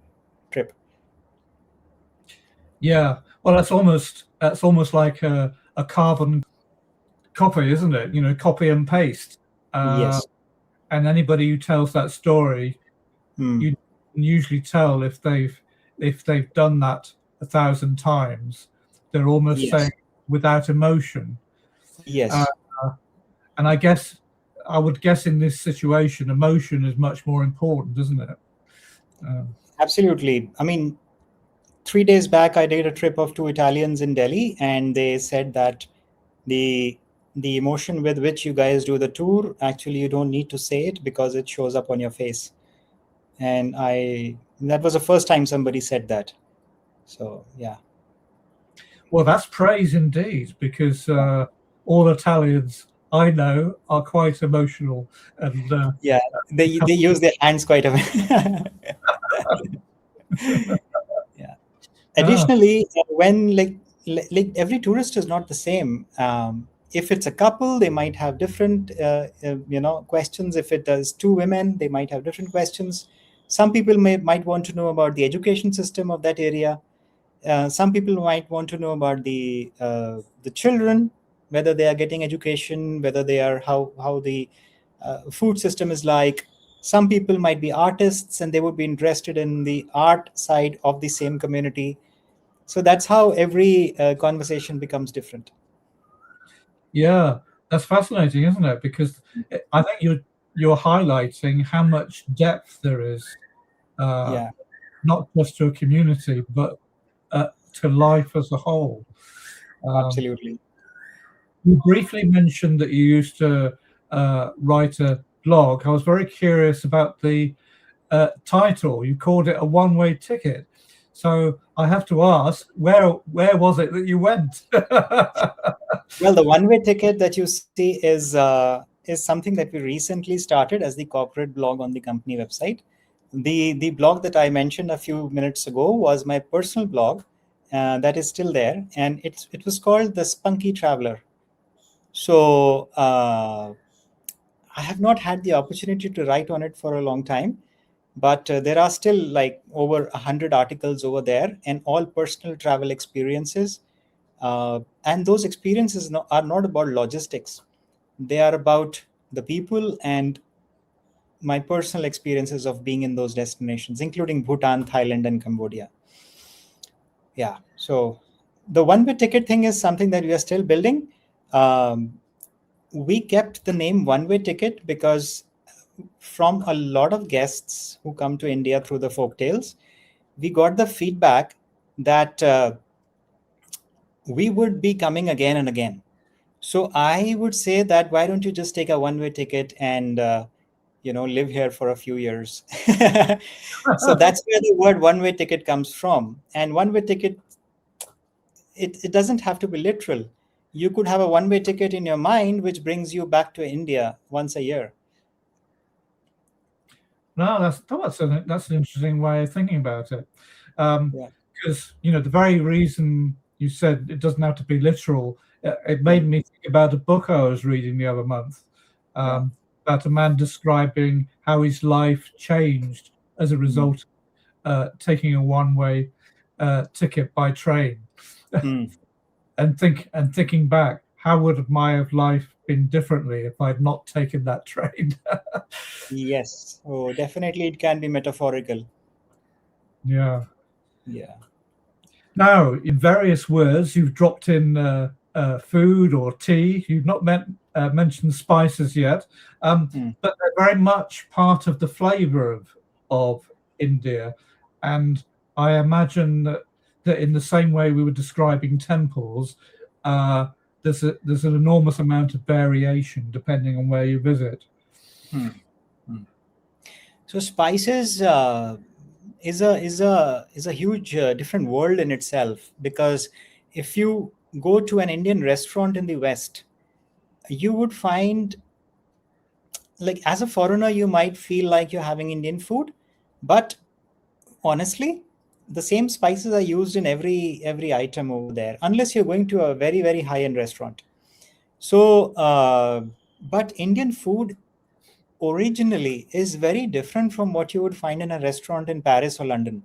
[SPEAKER 2] trip.
[SPEAKER 1] Yeah, well, that's almost like a carbon copy, isn't it? Copy and paste.
[SPEAKER 2] Yes.
[SPEAKER 1] And anybody who tells that story,
[SPEAKER 2] Hmm.
[SPEAKER 1] usually tell if they've done that 1,000 times. They're almost
[SPEAKER 2] Yes.
[SPEAKER 1] saying without emotion.
[SPEAKER 2] Yes.
[SPEAKER 1] And I would guess in this situation, emotion is much more important, isn't it?
[SPEAKER 2] Absolutely. I mean, 3 days back, I did a trip of 2 Italians in Delhi, and they said that the emotion with which you guys do the tour, actually, you don't need to say it because it shows up on your face. And that was the first time somebody said that. So, yeah.
[SPEAKER 1] Well, that's praise indeed, because all Italians I know are quite emotional, and
[SPEAKER 2] Yeah, they use their hands quite a bit. Yeah. Additionally, when like every tourist is not the same. If it's a couple, they might have different questions. If it is two women, they might have different questions. Some people might want to know about the education system of that area. Some people might want to know about the children, whether they are getting education, whether they are how the food system is like. Some people might be artists and they would be interested in the art side of the same community. So that's how every conversation becomes different.
[SPEAKER 1] yeah, that's fascinating, isn't it? Because I think you're highlighting how much depth there is,
[SPEAKER 2] Yeah,
[SPEAKER 1] not just to a community, but to life as a whole.
[SPEAKER 2] absolutely.
[SPEAKER 1] You briefly mentioned that you used to write a blog. I was very curious about the title. You called it a one-way ticket. So I have to ask, where was it that you went?
[SPEAKER 2] Well, the one-way ticket that you see is something that we recently started as the corporate blog on the company website. The blog that I mentioned a few minutes ago was my personal blog, that is still there, and it was called the Spunky Traveler. So I have not had the opportunity to write on it for a long time, but there are still like over 100 articles over there, and all personal travel experiences. And those experiences are not about logistics. They are about the people and my personal experiences of being in those destinations, including Bhutan, Thailand, and Cambodia. Yeah. So the one-way ticket thing is something that we are still building. We kept the name one-way ticket because from a lot of guests who come to India through the folk tales, we got the feedback that we would be coming again and again. So I would say that why don't you just take a one-way ticket and live here for a few years? So that's where the word one-way ticket comes from. And one-way ticket, it doesn't have to be literal. You could have a one-way ticket in your mind, which brings you back to India once a year.
[SPEAKER 1] No, that's an interesting way of thinking about it.
[SPEAKER 2] Yeah.
[SPEAKER 1] Because the very reason you said it doesn't have to be literal, it made me think about a book I was reading the other month, about a man describing how his life changed as a result of taking a one-way ticket by train. and thinking back, how would my life been differently if I'd not taken that train?
[SPEAKER 2] Yes. Oh, definitely it can be metaphorical.
[SPEAKER 1] Yeah.
[SPEAKER 2] Yeah.
[SPEAKER 1] Now, in various words, you've dropped in food or tea. You've not mentioned spices yet, but they're very much part of the flavour of India. And I imagine that in the same way we were describing temples, there's an enormous amount of variation depending on where you visit.
[SPEAKER 2] So spices is a huge different world in itself, because if you go to an Indian restaurant in the West, you would find, like, as a foreigner, you might feel like you're having Indian food, but honestly, the same spices are used in every item over there, unless you're going to a very, very high-end restaurant. So, but Indian food originally is very different from what you would find in a restaurant in Paris or London.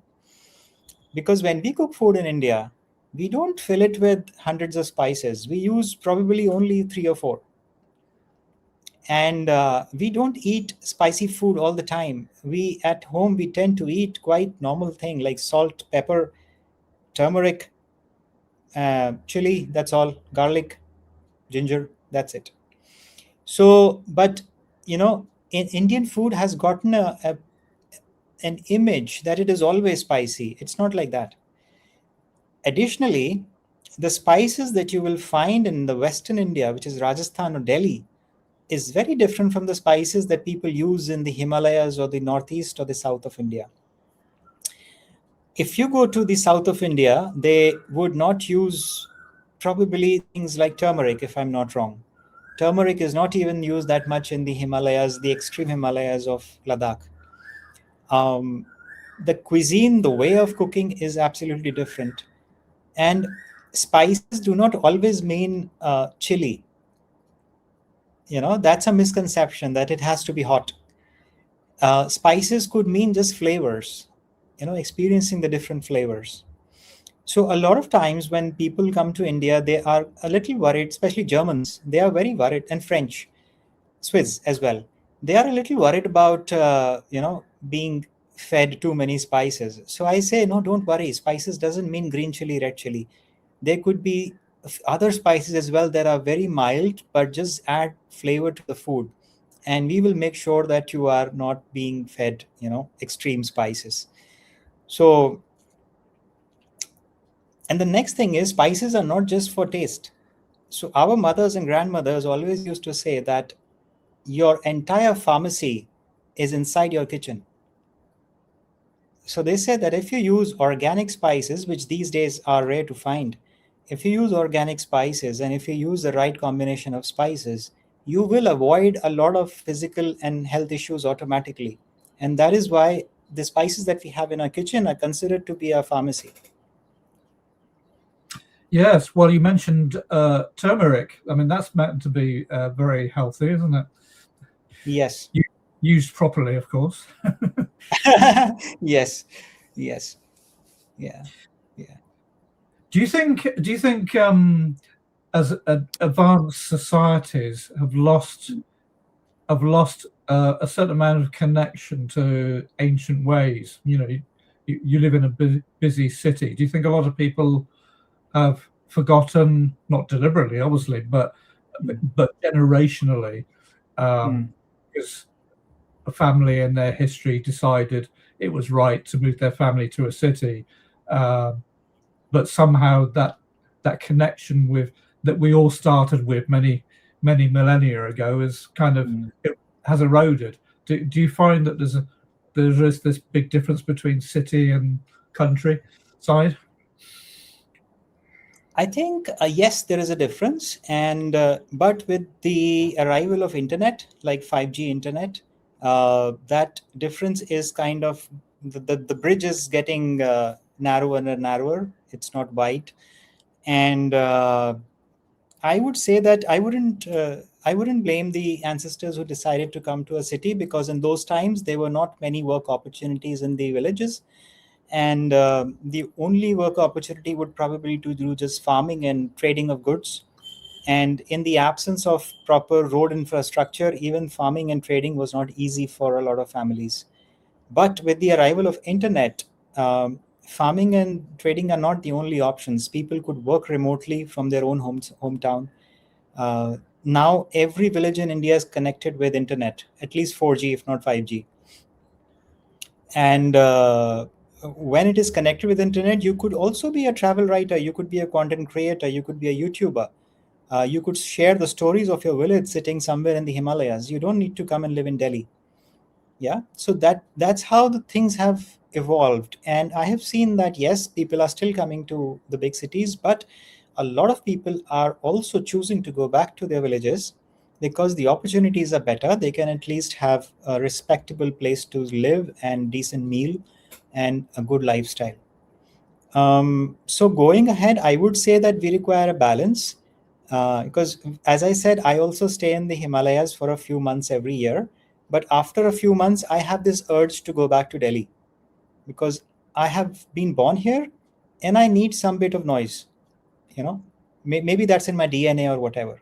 [SPEAKER 2] Because when we cook food in India, we don't fill it with hundreds of spices. We use probably only 3 or 4. And we don't eat spicy food all the time. We at home, we tend to eat quite normal thing like salt, pepper, turmeric, chili, that's all, garlic, ginger, that's it. So, but in Indian food has gotten an image that it is always spicy. It's not like that. Additionally, the spices that you will find in the Western India, which is Rajasthan or Delhi, is very different from the spices that people use in the Himalayas or the Northeast or the South of India. If you go to the South of India, they would not use probably things like turmeric, if I'm not wrong. Turmeric is not even used that much in the Himalayas, the extreme Himalayas of Ladakh. The cuisine, the way of cooking is absolutely different. And spices do not always mean chili. That's a misconception that it has to be hot. Spices could mean just flavors, experiencing the different flavors. So a lot of times when people come to India, they are a little worried, especially Germans. They are very worried, and French, Swiss as well. They are a little worried about, being fed too many spices. So I say, no, don't worry. Spices doesn't mean green chili, red chili. There could be other spices as well that are very mild, but just add flavor to the food. And we will make sure that you are not being fed, extreme spices. So, and the next thing is, spices are not just for taste. So our mothers and grandmothers always used to say that your entire pharmacy is inside your kitchen. So they said that if you use organic spices, which these days are rare to find, if you use organic spices and if you use the right combination of spices, you will avoid a lot of physical and health issues automatically. And that is why the spices that we have in our kitchen are considered to be our pharmacy.
[SPEAKER 1] Yes, well, you mentioned turmeric. I mean, that's meant to be very healthy, isn't it?
[SPEAKER 2] Yes.
[SPEAKER 1] Used properly, of course.
[SPEAKER 2] Yes. Yeah.
[SPEAKER 1] Do you think as advanced societies have lost a certain amount of connection to ancient ways? You live in a busy city. Do you think a lot of people have forgotten, not deliberately, obviously, but generationally, because a family in their history decided it was right to move their family to a city, but somehow that connection with that we all started with many millennia ago is kind of it has eroded. Do you find that there is this big difference between city and countryside?
[SPEAKER 2] I think yes, there is a difference, and but with the arrival of internet, like 5G internet, that difference is kind of the bridge is getting narrower and narrower. It's not wide, and I would say that I wouldn't blame the ancestors who decided to come to a city, because in those times there were not many work opportunities in the villages. And the only work opportunity would probably to do just farming and trading of goods. And in the absence of proper road infrastructure, even farming and trading was not easy for a lot of families. But with the arrival of internet, farming and trading are not the only options. People could work remotely from their own hometown. Now every village in India is connected with internet, at least 4G, if not 5G. And when it is connected with internet, you could also be a travel writer, you could be a content creator, you could be a YouTuber. You could share the stories of your village sitting somewhere in the Himalayas. You don't need to come and live in Delhi. Yeah, so that's how the things have evolved. And I have seen that, yes, people are still coming to the big cities, but a lot of people are also choosing to go back to their villages because the opportunities are better. They can at least have a respectable place to live and decent meal and a good lifestyle. So going ahead, I would say that we require a balance, because as I said, I also stay in the Himalayas for a few months every year. But after a few months, I have this urge to go back to Delhi because I have been born here and I need some bit of noise. Maybe that's in my DNA or whatever.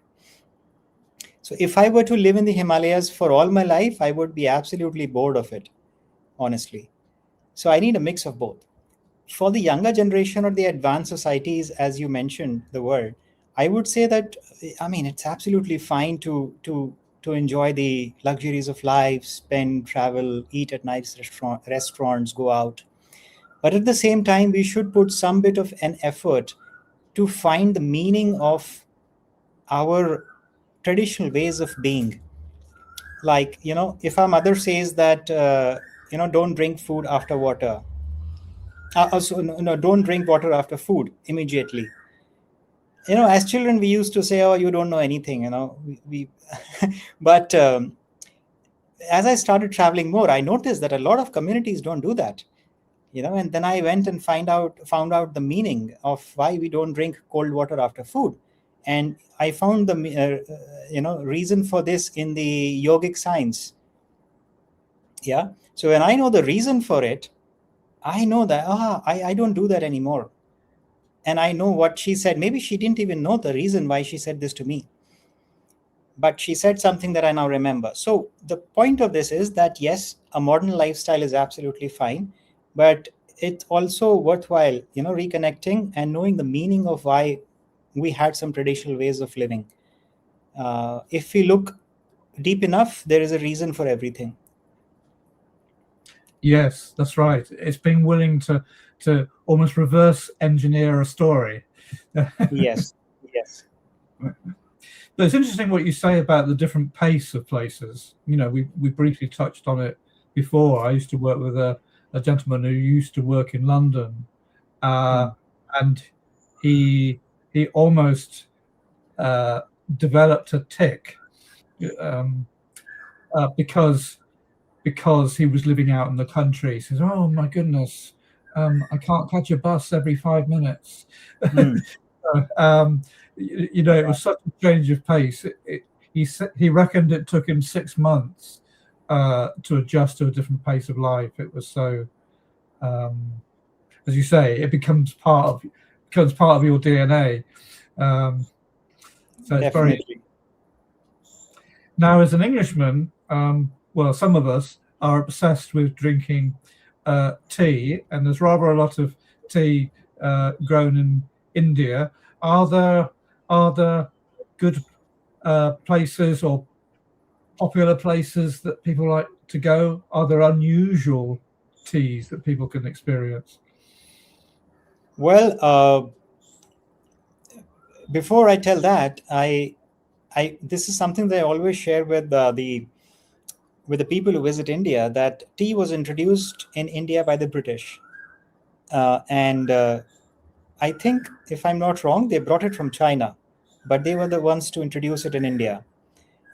[SPEAKER 2] So if I were to live in the Himalayas for all my life, I would be absolutely bored of it, honestly. So I need a mix of both. For the younger generation or the advanced societies, as you mentioned the word, I would say that, I mean, it's absolutely fine to enjoy the luxuries of life, spend, travel, eat at nice restaurants, go out. But at the same time, we should put some bit of an effort to find the meaning of our traditional ways of being. Like, if our mother says that, don't drink food after water, so, no, don't drink water after food immediately. As children, we used to say, oh, you don't know anything, we but as I started traveling more, I noticed that a lot of communities don't do that. And then I went and found out the meaning of why we don't drink cold water after food. And I found the reason for this in the yogic science. Yeah. So when I know the reason for it, I know that I don't do that anymore. And I know what she said. Maybe she didn't even know the reason why she said this to me, but she said something that I now remember. So the point of this is that, yes, a modern lifestyle is absolutely fine, but it's also worthwhile, reconnecting and knowing the meaning of why we had some traditional ways of living. If we look deep enough, there is a reason for everything.
[SPEAKER 1] Yes, that's right. It's being willing to almost reverse engineer a story.
[SPEAKER 2] Yes.
[SPEAKER 1] But it's interesting what you say about the different pace of places. We briefly touched on it before. I used to work with a gentleman who used to work in London, and he almost developed a tic because he was living out in the country. He says, "Oh my goodness, I can't catch a bus every 5 minutes." It was such a change of pace. He reckoned it took him 6 months to adjust to a different pace of life. It was so, as you say, it becomes part of your DNA. So it's very. Now, as an Englishman, well, some of us are obsessed with drinking tea, and there's rather a lot of tea grown in India. Are there good places or popular places that people like to go? Are there unusual teas that people can experience?
[SPEAKER 2] Well, before I tell that, this is something that I always share with the people who visit India, that tea was introduced in India by the British. And I think, if I'm not wrong, they brought it from China, but they were the ones to introduce it in India.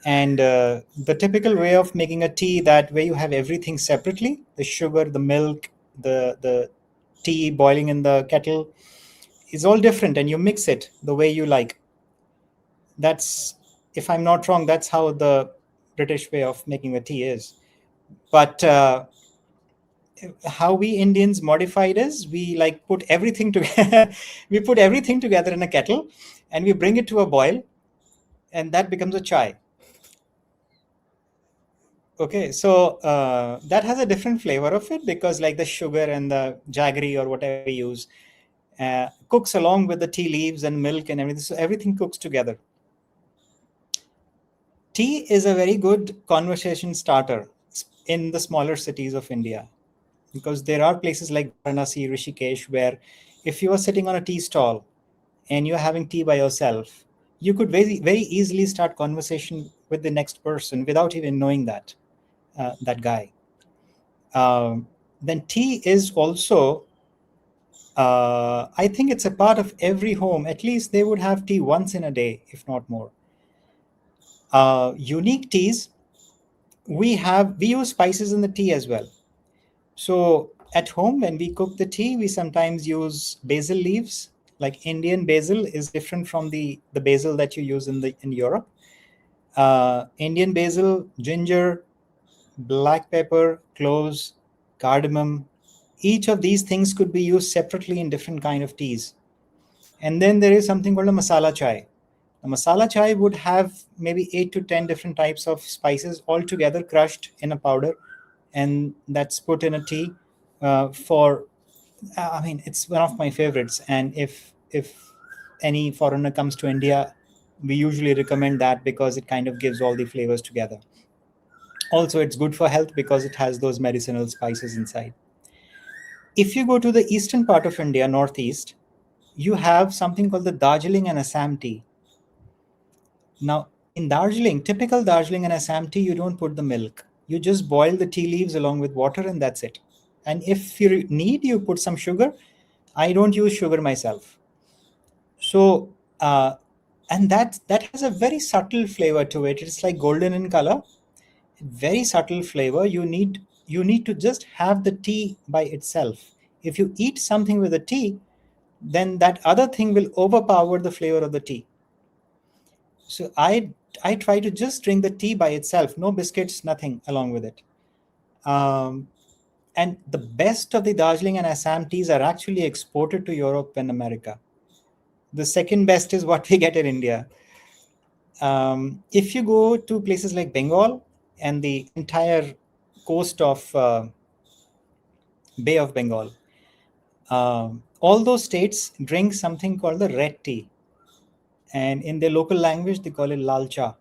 [SPEAKER 2] And the typical way of making a tea, that where you have everything separately, the sugar, the milk, the tea boiling in the kettle, is all different, and you mix it the way you like. That's, if I'm not wrong, that's how the British way of making a tea is. But how we Indians modified is, we like put everything together. We put everything together in a kettle, and we bring it to a boil, and that becomes a chai. Okay, so that has a different flavor of it, because like the sugar and the jaggery or whatever we use cooks along with the tea leaves and milk and everything. So everything cooks together. Tea is a very good conversation starter in the smaller cities of India, because there are places like Varanasi, Rishikesh, where if you are sitting on a tea stall and you're having tea by yourself, you could very, very easily start conversation with the next person without even knowing that guy. Then tea is also, I think it's a part of every home. At least they would have tea once in a day, if not more. Unique teas, we use spices in the tea as well. So at home, when we cook the tea, we sometimes use basil leaves. Like Indian basil is different from the basil that you use in Europe. Indian basil, ginger, black pepper, cloves, cardamom. Each of these things could be used separately in different kind of teas. And then there is something called a masala chai. The masala chai would have maybe 8 to 10 different types of spices all together crushed in a powder, and that's put in a tea for. I mean, it's one of my favorites. And if any foreigner comes to India, we usually recommend that because it kind of gives all the flavors together. Also, it's good for health because it has those medicinal spices inside. If you go to the eastern part of India, northeast, you have something called the Darjeeling and Assam tea. Now, in Darjeeling, typical Darjeeling and Assam tea, you don't put the milk. You just boil the tea leaves along with water, and that's it. And if you need, you put some sugar. I don't use sugar myself. So, and that has a very subtle flavor to it. It's like golden in color, very subtle flavor. You need to just have the tea by itself. If you eat something with the tea, then that other thing will overpower the flavor of the tea. So I try to just drink the tea by itself, no biscuits, nothing along with it. And the best of the Darjeeling and Assam teas are actually exported to Europe and America. The second best is what we get in India. If you go to places like Bengal and the entire coast of Bay of Bengal, all those states drink something called the red tea. And in their local language, they call it lal cha.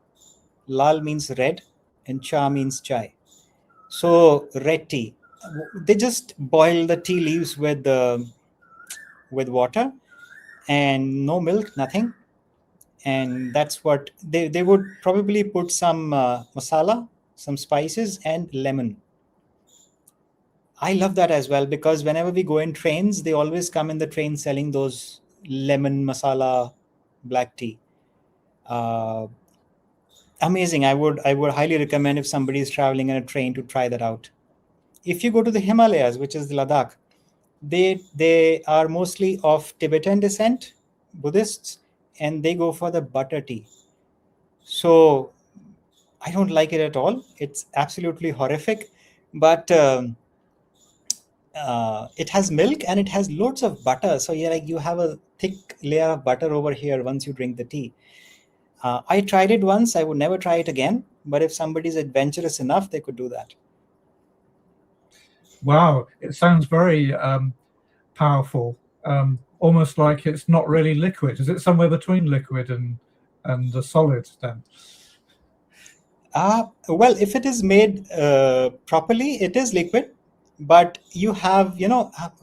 [SPEAKER 2] Lal means red and cha means chai. So red tea. They just boil the tea leaves with water and no milk, nothing. And that's what they would probably put some masala, some spices, and lemon. I love that as well because whenever we go in trains, they always come in the train selling those lemon masala black tea. Amazing. I would highly recommend if somebody is traveling in a train to try that out. If you go to the Himalayas, which is the Ladakh, they are mostly of Tibetan descent, Buddhists, and they go for the butter tea. So I don't like it at all. It's absolutely horrific, but it has milk and it has loads of butter. So you have a thick layer of butter over here once you drink the tea. I tried it once. I would never try it again. But if somebody's adventurous enough, they could do that.
[SPEAKER 1] Wow, it sounds very powerful. Almost like it's not really liquid. Is it somewhere between liquid and the solid then?
[SPEAKER 2] Well, if it is made properly, it is liquid. But you have,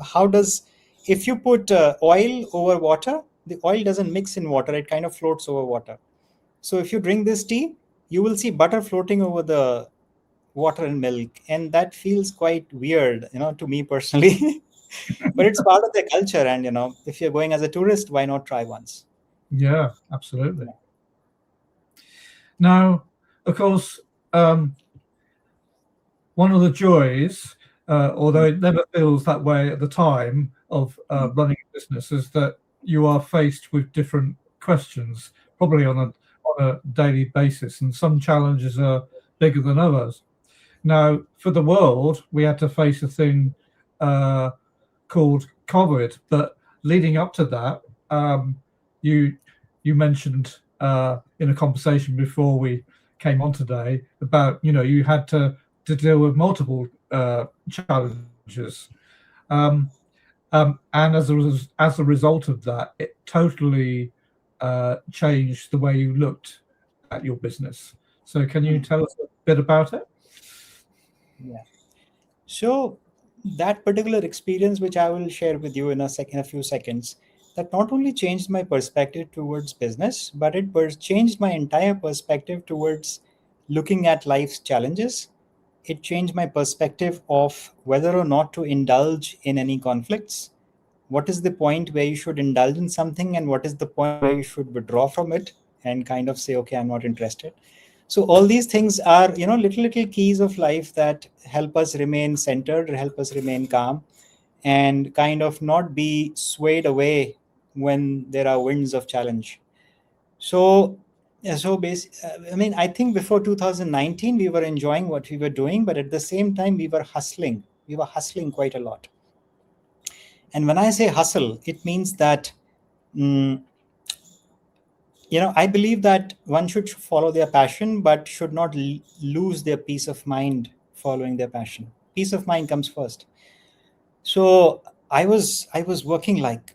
[SPEAKER 2] how does, if you put oil over water, the oil doesn't mix in water. It kind of floats over water. So if you drink this tea, you will see butter floating over the water and milk. And that feels quite weird, to me personally. But it's part of their culture. And, if you're going as a tourist, why not try once?
[SPEAKER 1] Yeah, absolutely. Now, of course, one of the joys, although it never feels that way at the time of running a business, is that you are faced with different questions, probably on a daily basis, and some challenges are bigger than others. Now, for the world, we had to face a thing called COVID, but leading up to that, you mentioned in a conversation before we came on today about you had to deal with multiple challenges, and as a result of that, it totally changed the way you looked at your business. So can you tell us a bit about it?
[SPEAKER 2] Yeah. So that particular experience, which I will share with you in a few seconds, that not only changed my perspective towards business, but it changed my entire perspective towards looking at life's challenges. It changed my perspective of whether or not to indulge in any conflicts. What is the point where you should indulge in something, and what is the point where you should withdraw from it and kind of say, okay, I'm not interested. So all these things are, little keys of life that help us remain centered, help us remain calm, and kind of not be swayed away when there are winds of challenge. So I think before 2019, we were enjoying what we were doing, but at the same time, we were hustling. We were hustling quite a lot. And when I say hustle, it means that I believe that one should follow their passion, but should not lose their peace of mind following their passion. Peace of mind comes first. So I was working like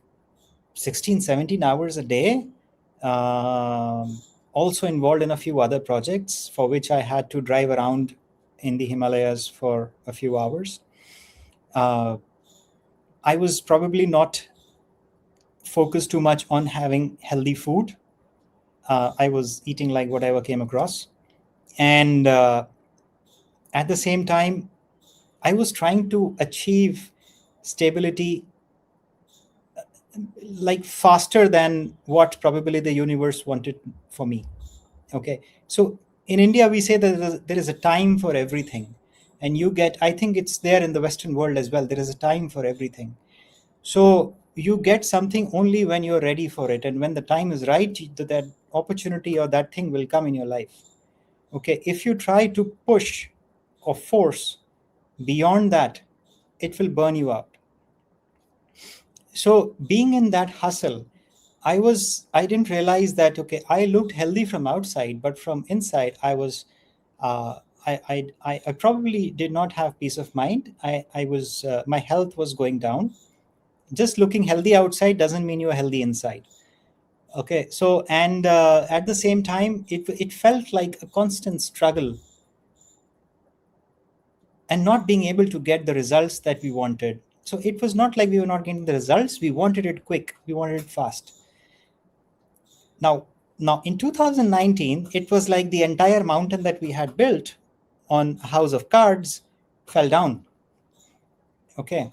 [SPEAKER 2] 16, 17 hours a day. Also involved in a few other projects for which I had to drive around in the Himalayas for a few hours. I was probably not focused too much on having healthy food. I was eating like whatever came across. And at the same time, I was trying to achieve stability like faster than what probably the universe wanted for me. Okay. So in India, we say that there is a time for everything. And I think it's there in the Western world as well. There is a time for everything. So you get something only when you're ready for it. And when the time is right, that opportunity or that thing will come in your life. Okay. If you try to push or force beyond that, it will burn you out. So being in that hustle, I didn't realize that, okay, I looked healthy from outside, but from inside, I probably did not have peace of mind. My health was going down. Just looking healthy outside doesn't mean you're healthy inside. Okay. So, and at the same time, it felt like a constant struggle and not being able to get the results that we wanted. So it was not like we were not getting the results. We wanted it quick. We wanted it fast. Now in 2019, it was like the entire mountain that we had built on House of Cards fell down. Okay.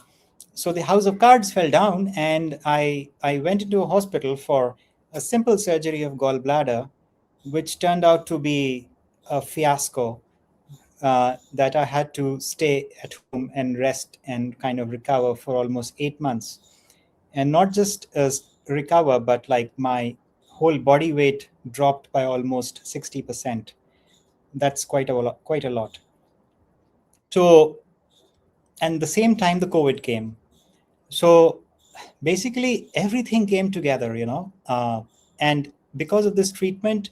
[SPEAKER 2] So the House of Cards fell down, and I went into a hospital for a simple surgery of gallbladder, which turned out to be a fiasco. That I had to stay at home and rest and kind of recover for almost 8 months. And not just recover, but like my whole body weight dropped by almost 60%. That's quite a lot. So, and the same time, the COVID came. So basically, everything came together, and because of this treatment,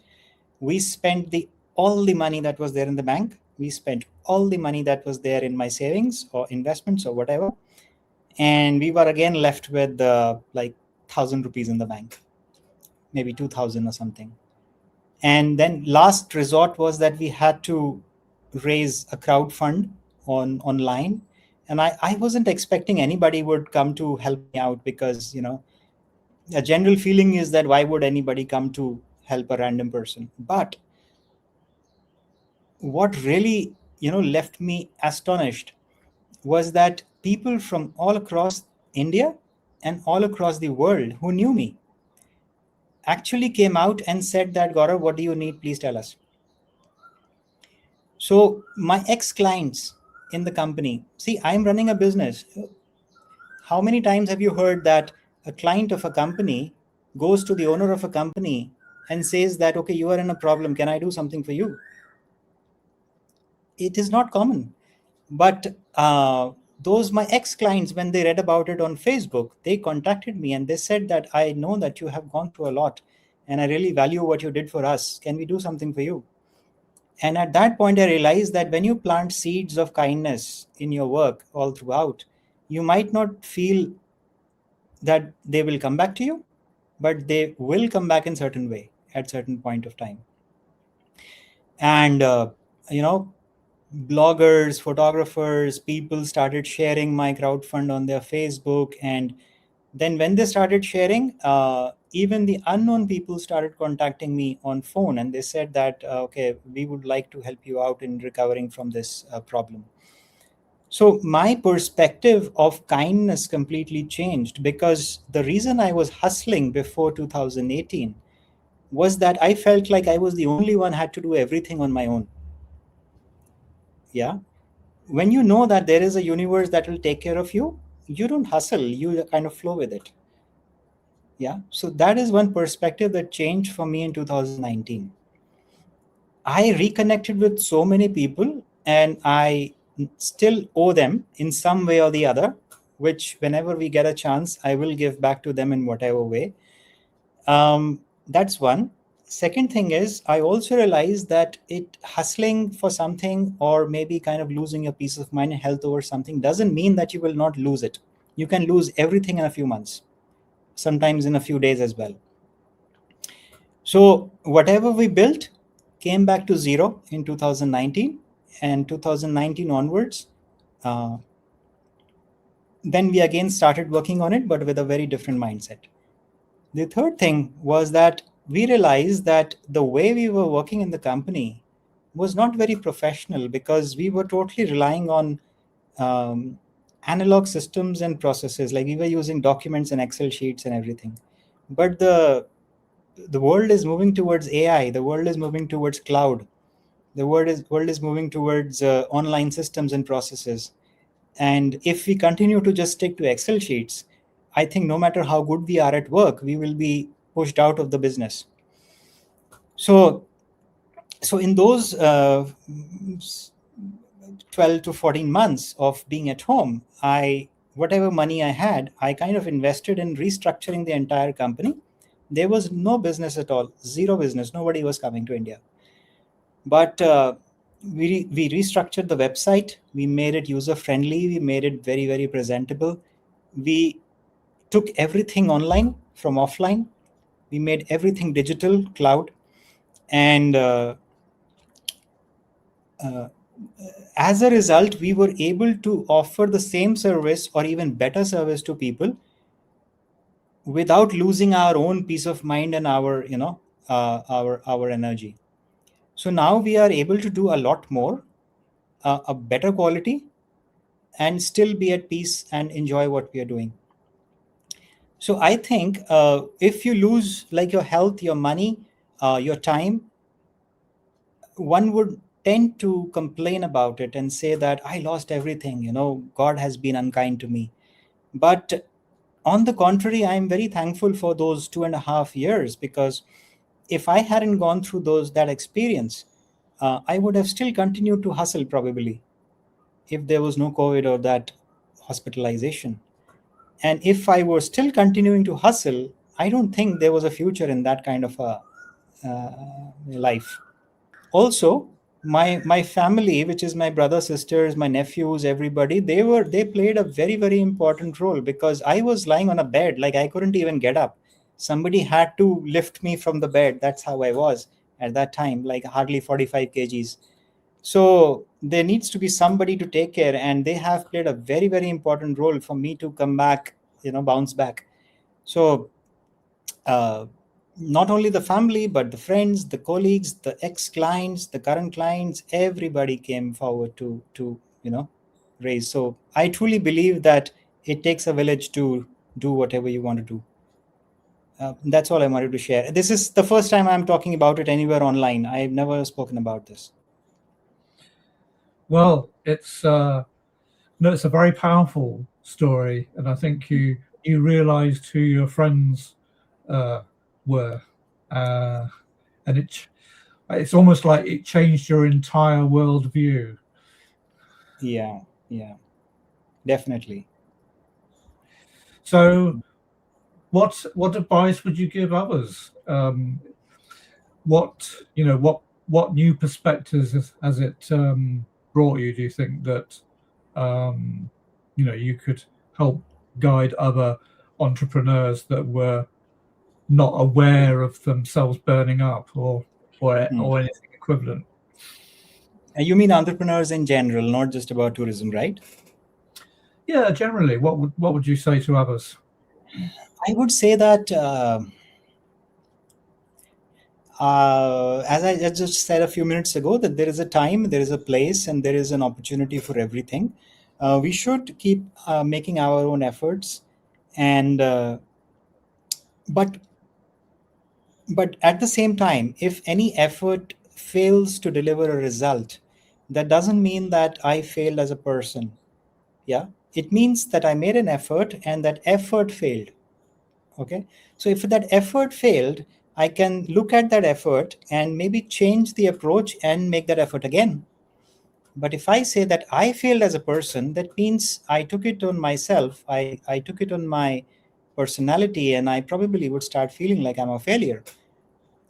[SPEAKER 2] we spent all the money that was there in the bank. We spent all the money that was there in my savings or investments or whatever. And we were again left with like 1,000 rupees in the bank, maybe 2,000 or something. And then last resort was that we had to raise a crowd fund online. And I wasn't expecting anybody would come to help me out, because, a general feeling is that why would anybody come to help a random person? But what really, left me astonished was that people from all across India and all across the world who knew me actually came out and said that, Gaurav, what do you need? Please tell us. So my ex-clients in the company, see, I'm running a business. How many times have you heard that a client of a company goes to the owner of a company and says that, okay, you are in a problem. Can I do something for you? It is not common. But those my ex-clients, when they read about it on Facebook, they contacted me and they said that, I know that you have gone through a lot and I really value what you did for us. Can we do something for you? And at that point, I realized that when you plant seeds of kindness in your work all throughout, you might not feel that they will come back to you, but they will come back in certain way at certain point of time. And, bloggers, photographers, people started sharing my crowdfund on their Facebook. And then when they started sharing, even the unknown people started contacting me on phone, and they said that, okay, we would like to help you out in recovering from this problem. So my perspective of kindness completely changed, because the reason I was hustling before 2018 was that I felt like I was the only one had to do everything on my own. Yeah. When you know that there is a universe that will take care of you, you don't hustle, you kind of flow with it. Yeah. So that is one perspective that changed for me in 2019. I reconnected with so many people, and I still owe them in some way or the other, which whenever we get a chance, I will give back to them in whatever way. That's one. Second thing is, I also realized that hustling for something, or maybe kind of losing your peace of mind and health over something, doesn't mean that you will not lose it. You can lose everything in a few months, sometimes in a few days as well. So whatever we built came back to zero in 2019, and 2019 onwards, then we again started working on it, but with a very different mindset. The third thing was that we realized that the way we were working in the company was not very professional, because we were totally relying on analog systems and processes. Like, we were using documents and Excel sheets and everything. But the world is moving towards AI. The world is moving towards cloud. The world is moving towards online systems and processes. And if we continue to just stick to Excel sheets, I think no matter how good we are at work, we will be pushed out of the business. So in those 12 to 14 months of being at home, whatever money I had, I kind of invested in restructuring the entire company. There was no business at all, zero business. Nobody was coming to India. But we restructured the website. We made it user-friendly. We made it very, very presentable. We took everything online from offline. We made everything digital, cloud. And as a result, we were able to offer the same service or even better service to people without losing our own peace of mind and our energy. So now we are able to do a lot more, a better quality, and still be at peace and enjoy what we are doing. So I think if you lose like your health, your money, your time, one would tend to complain about it and say that I lost everything, God has been unkind to me. But on the contrary, I'm very thankful for those 2.5 years, because if I hadn't gone through that experience, I would have still continued to hustle probably, if there was no COVID or that hospitalization. And if I were still continuing to hustle, I don't think there was a future in that kind of a life. Also, my family, which is my brother, sisters, my nephews, everybody, they played a very, very important role, because I was lying on a bed, like I couldn't even get up. Somebody had to lift me from the bed. That's how I was at that time, like hardly 45 kgs. So there needs to be somebody to take care, and they have played a very, very important role for me to come back, bounce back. So not only the family, but the friends, the colleagues, the ex-clients, the current clients, everybody came forward to raise. So I truly believe that it takes a village to do whatever you want to do. That's all I wanted to share. This is the first time I'm talking about it anywhere online. I've never spoken about this.
[SPEAKER 1] Well, it's a very powerful story, and I think you realised who your friends were, and it's almost like it changed your entire worldview.
[SPEAKER 2] Yeah, definitely.
[SPEAKER 1] So, what advice would you give others? What new perspectives has it brought you? Do you think that you could help guide other entrepreneurs that were not aware of themselves burning up or anything equivalent?
[SPEAKER 2] You mean entrepreneurs in general, not just about tourism, right?
[SPEAKER 1] Yeah, generally. What would you say to others?
[SPEAKER 2] I would say that as I just said a few minutes ago, that there is a time, there is a place, and there is an opportunity for everything. We should keep making our own efforts, and but at the same time, if any effort fails to deliver a result, that doesn't mean that I failed as a person. Yeah, it means that I made an effort and that effort failed. Okay, so if that effort failed, I can look at that effort and maybe change the approach and make that effort again. But if I say that I failed as a person, that means I took it on myself, I took it on my personality, and I probably would start feeling like I'm a failure.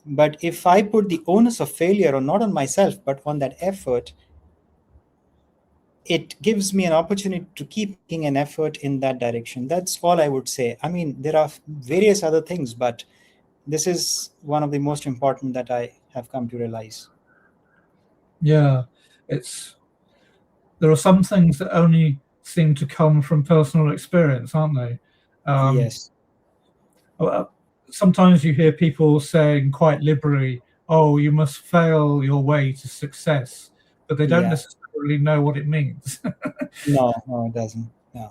[SPEAKER 2] But if I put the onus of failure on not on myself, but on that effort, it gives me an opportunity to keep making an effort in that direction. That's all I would say. I mean, there are various other things, but this is one of the most important that I have come to realize.
[SPEAKER 1] Yeah, there are some things that only seem to come from personal experience, aren't they?
[SPEAKER 2] Yes.
[SPEAKER 1] Sometimes you hear people saying quite liberally, "Oh, you must fail your way to success," but they don't
[SPEAKER 2] Yeah.
[SPEAKER 1] necessarily know what it means.
[SPEAKER 2] No, it doesn't. No.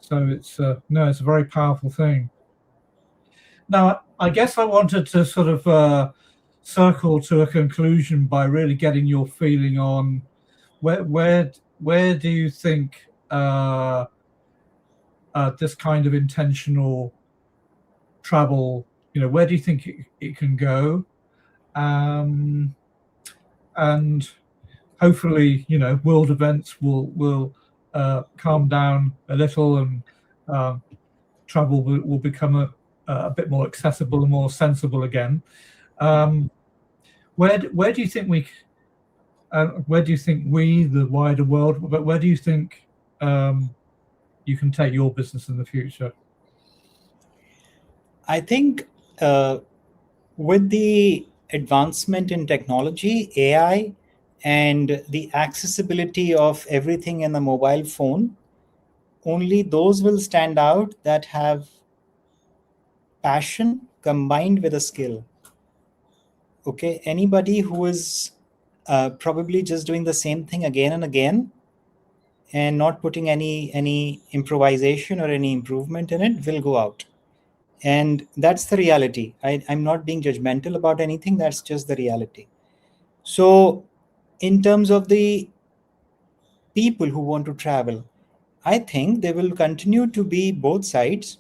[SPEAKER 1] So it's it's a very powerful thing. Now, I guess I wanted to sort of circle to a conclusion by really getting your feeling on where do you think this kind of intentional travel, where do you think it can go? And hopefully, world events will calm down a little, and travel will become a bit more accessible and more sensible again. Where do you think we, the wider world, but where do you think you can take your business in the future?
[SPEAKER 2] I think with the advancement in technology, AI, and the accessibility of everything in a mobile phone, only those will stand out that have passion combined with a skill. Okay, anybody who is probably just doing the same thing again and again and not putting any improvisation or any improvement in it will go out. And that's the reality. I'm not being judgmental about anything. That's just the reality. So in terms of the people who want to travel, I think there will continue to be both sides.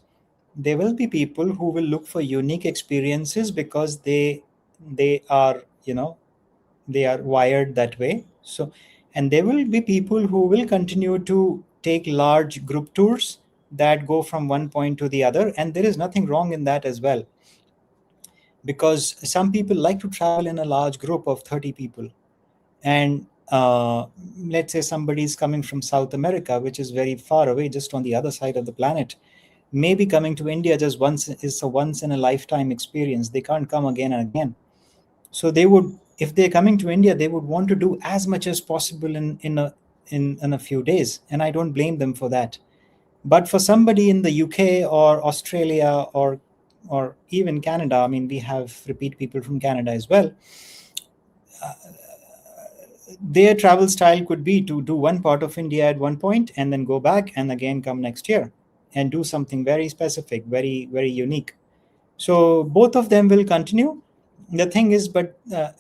[SPEAKER 2] There will be people who will look for unique experiences because they are, they are wired that way. So, and there will be people who will continue to take large group tours that go from one point to the other, and there is nothing wrong in that as well, because some people like to travel in a large group of 30 people. And let's say somebody is coming from South America, which is very far away, just on the other side of the planet. Maybe coming to India just once is a once in a lifetime experience. They can't come again and again. So they would, if they're coming to India, they would want to do as much as possible in a few days, and I don't blame them for that. But for somebody in the UK or Australia or even Canada, I mean, we have repeat people from Canada as well. Their travel style could be to do one part of India at one point and then go back and again come next year and do something very specific, very, very unique. So both of them will continue. The thing is, but there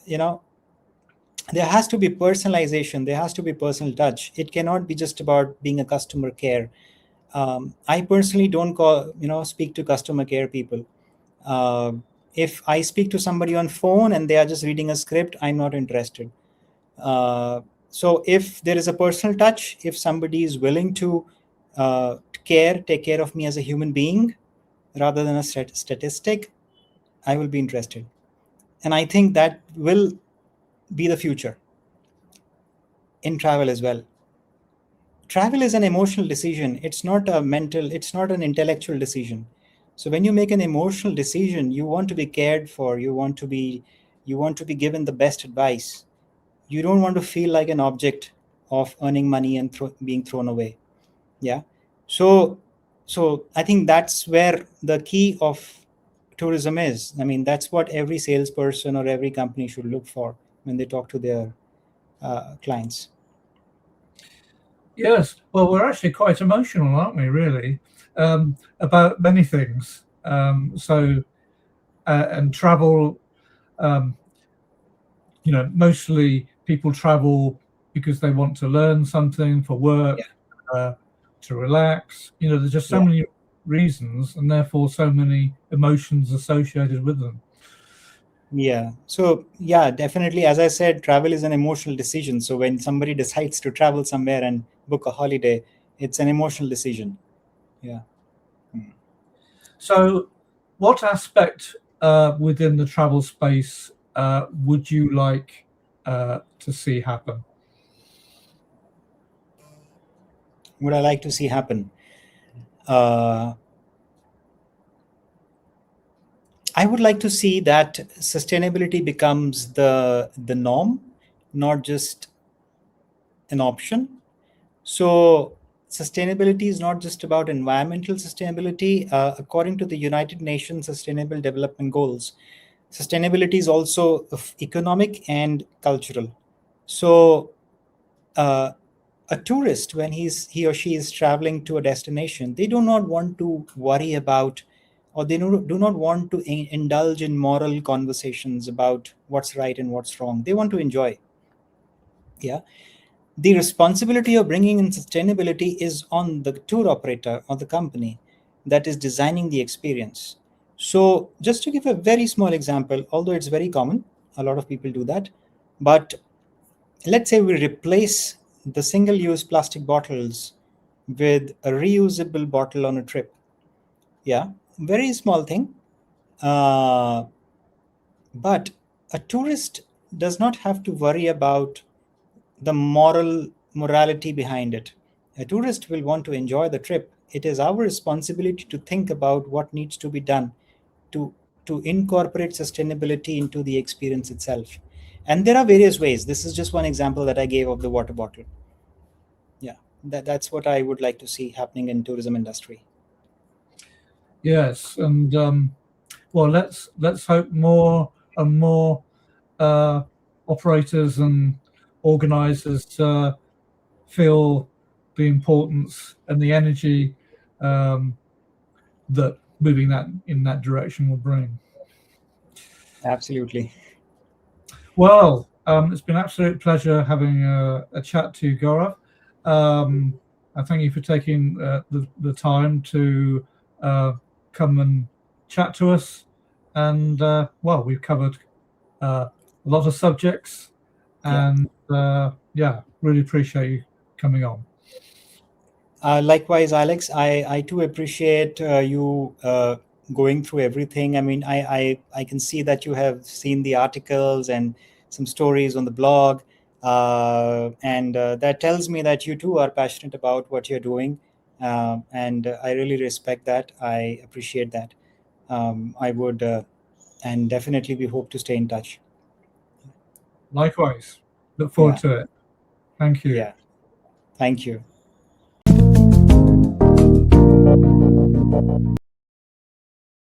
[SPEAKER 2] has to be personalization. There has to be personal touch. It cannot be just about being a customer care. I personally don't speak to customer care people. If I speak to somebody on phone and they are just reading a script, I'm not interested. So if there is a personal touch, if somebody is willing to take care of me as a human being rather than a statistic, I will be interested. And I think that will be the future in travel as well. Travel is an emotional decision. It's not an intellectual decision. So when you make an emotional decision, you want to be cared for, you want to be given the best advice. You don't want to feel like an object of earning money and being thrown away. Yeah. So I think that's where the key of tourism is. I mean, that's what every salesperson or every company should look for when they talk to their clients.
[SPEAKER 1] Yes. Well, we're actually quite emotional, aren't we, really, about many things. And travel, mostly people travel because they want to learn something, for work, to relax. There's just so many reasons, and therefore so many emotions associated with them.
[SPEAKER 2] Yeah. So yeah, definitely. As I said, travel is an emotional decision. So when somebody decides to travel somewhere and book a holiday, it's an emotional decision. Yeah.
[SPEAKER 1] So what aspect within the travel space would you like to see happen?
[SPEAKER 2] Would I like to see happen? I would like to see that sustainability becomes the norm, not just an option. So sustainability is not just about environmental sustainability. According to the United Nations Sustainable Development Goals, sustainability is also economic and cultural. So a tourist, when he or she is traveling to a destination, they do not want to worry about, or they do not want to indulge in moral conversations about what's right and what's wrong. They want to enjoy. Yeah. The responsibility of bringing in sustainability is on the tour operator or the company that is designing the experience. So just to give a very small example, although it's very common, a lot of people do that, but let's say we replace the single-use plastic bottles with a reusable bottle on a trip. Yeah, very small thing. But a tourist does not have to worry about the morality behind it. A tourist will want to enjoy the trip. It is our responsibility to think about what needs to be done to incorporate sustainability into the experience itself. And there are various ways. This is just one example that I gave of the water bottle. Yeah, that's what I would like to see happening in tourism industry.
[SPEAKER 1] Yes, and well, let's hope more and more operators and organizers feel the importance and the energy that moving that in that direction will bring.
[SPEAKER 2] Absolutely.
[SPEAKER 1] Well, it's been an absolute pleasure having a chat to you, Gaurav. I thank you for taking the time to come and chat to us. And well, we've covered a lot of subjects, and yeah, really appreciate you coming on.
[SPEAKER 2] Likewise, Alex, I too appreciate you going through everything. I mean, I can see that you have seen the articles and some stories on the blog, and that tells me that you too are passionate about what you're doing, and I really respect that. I appreciate that. I would, and definitely we hope to stay in touch.
[SPEAKER 1] Likewise, look forward to it. Thank you.
[SPEAKER 2] Yeah, thank you.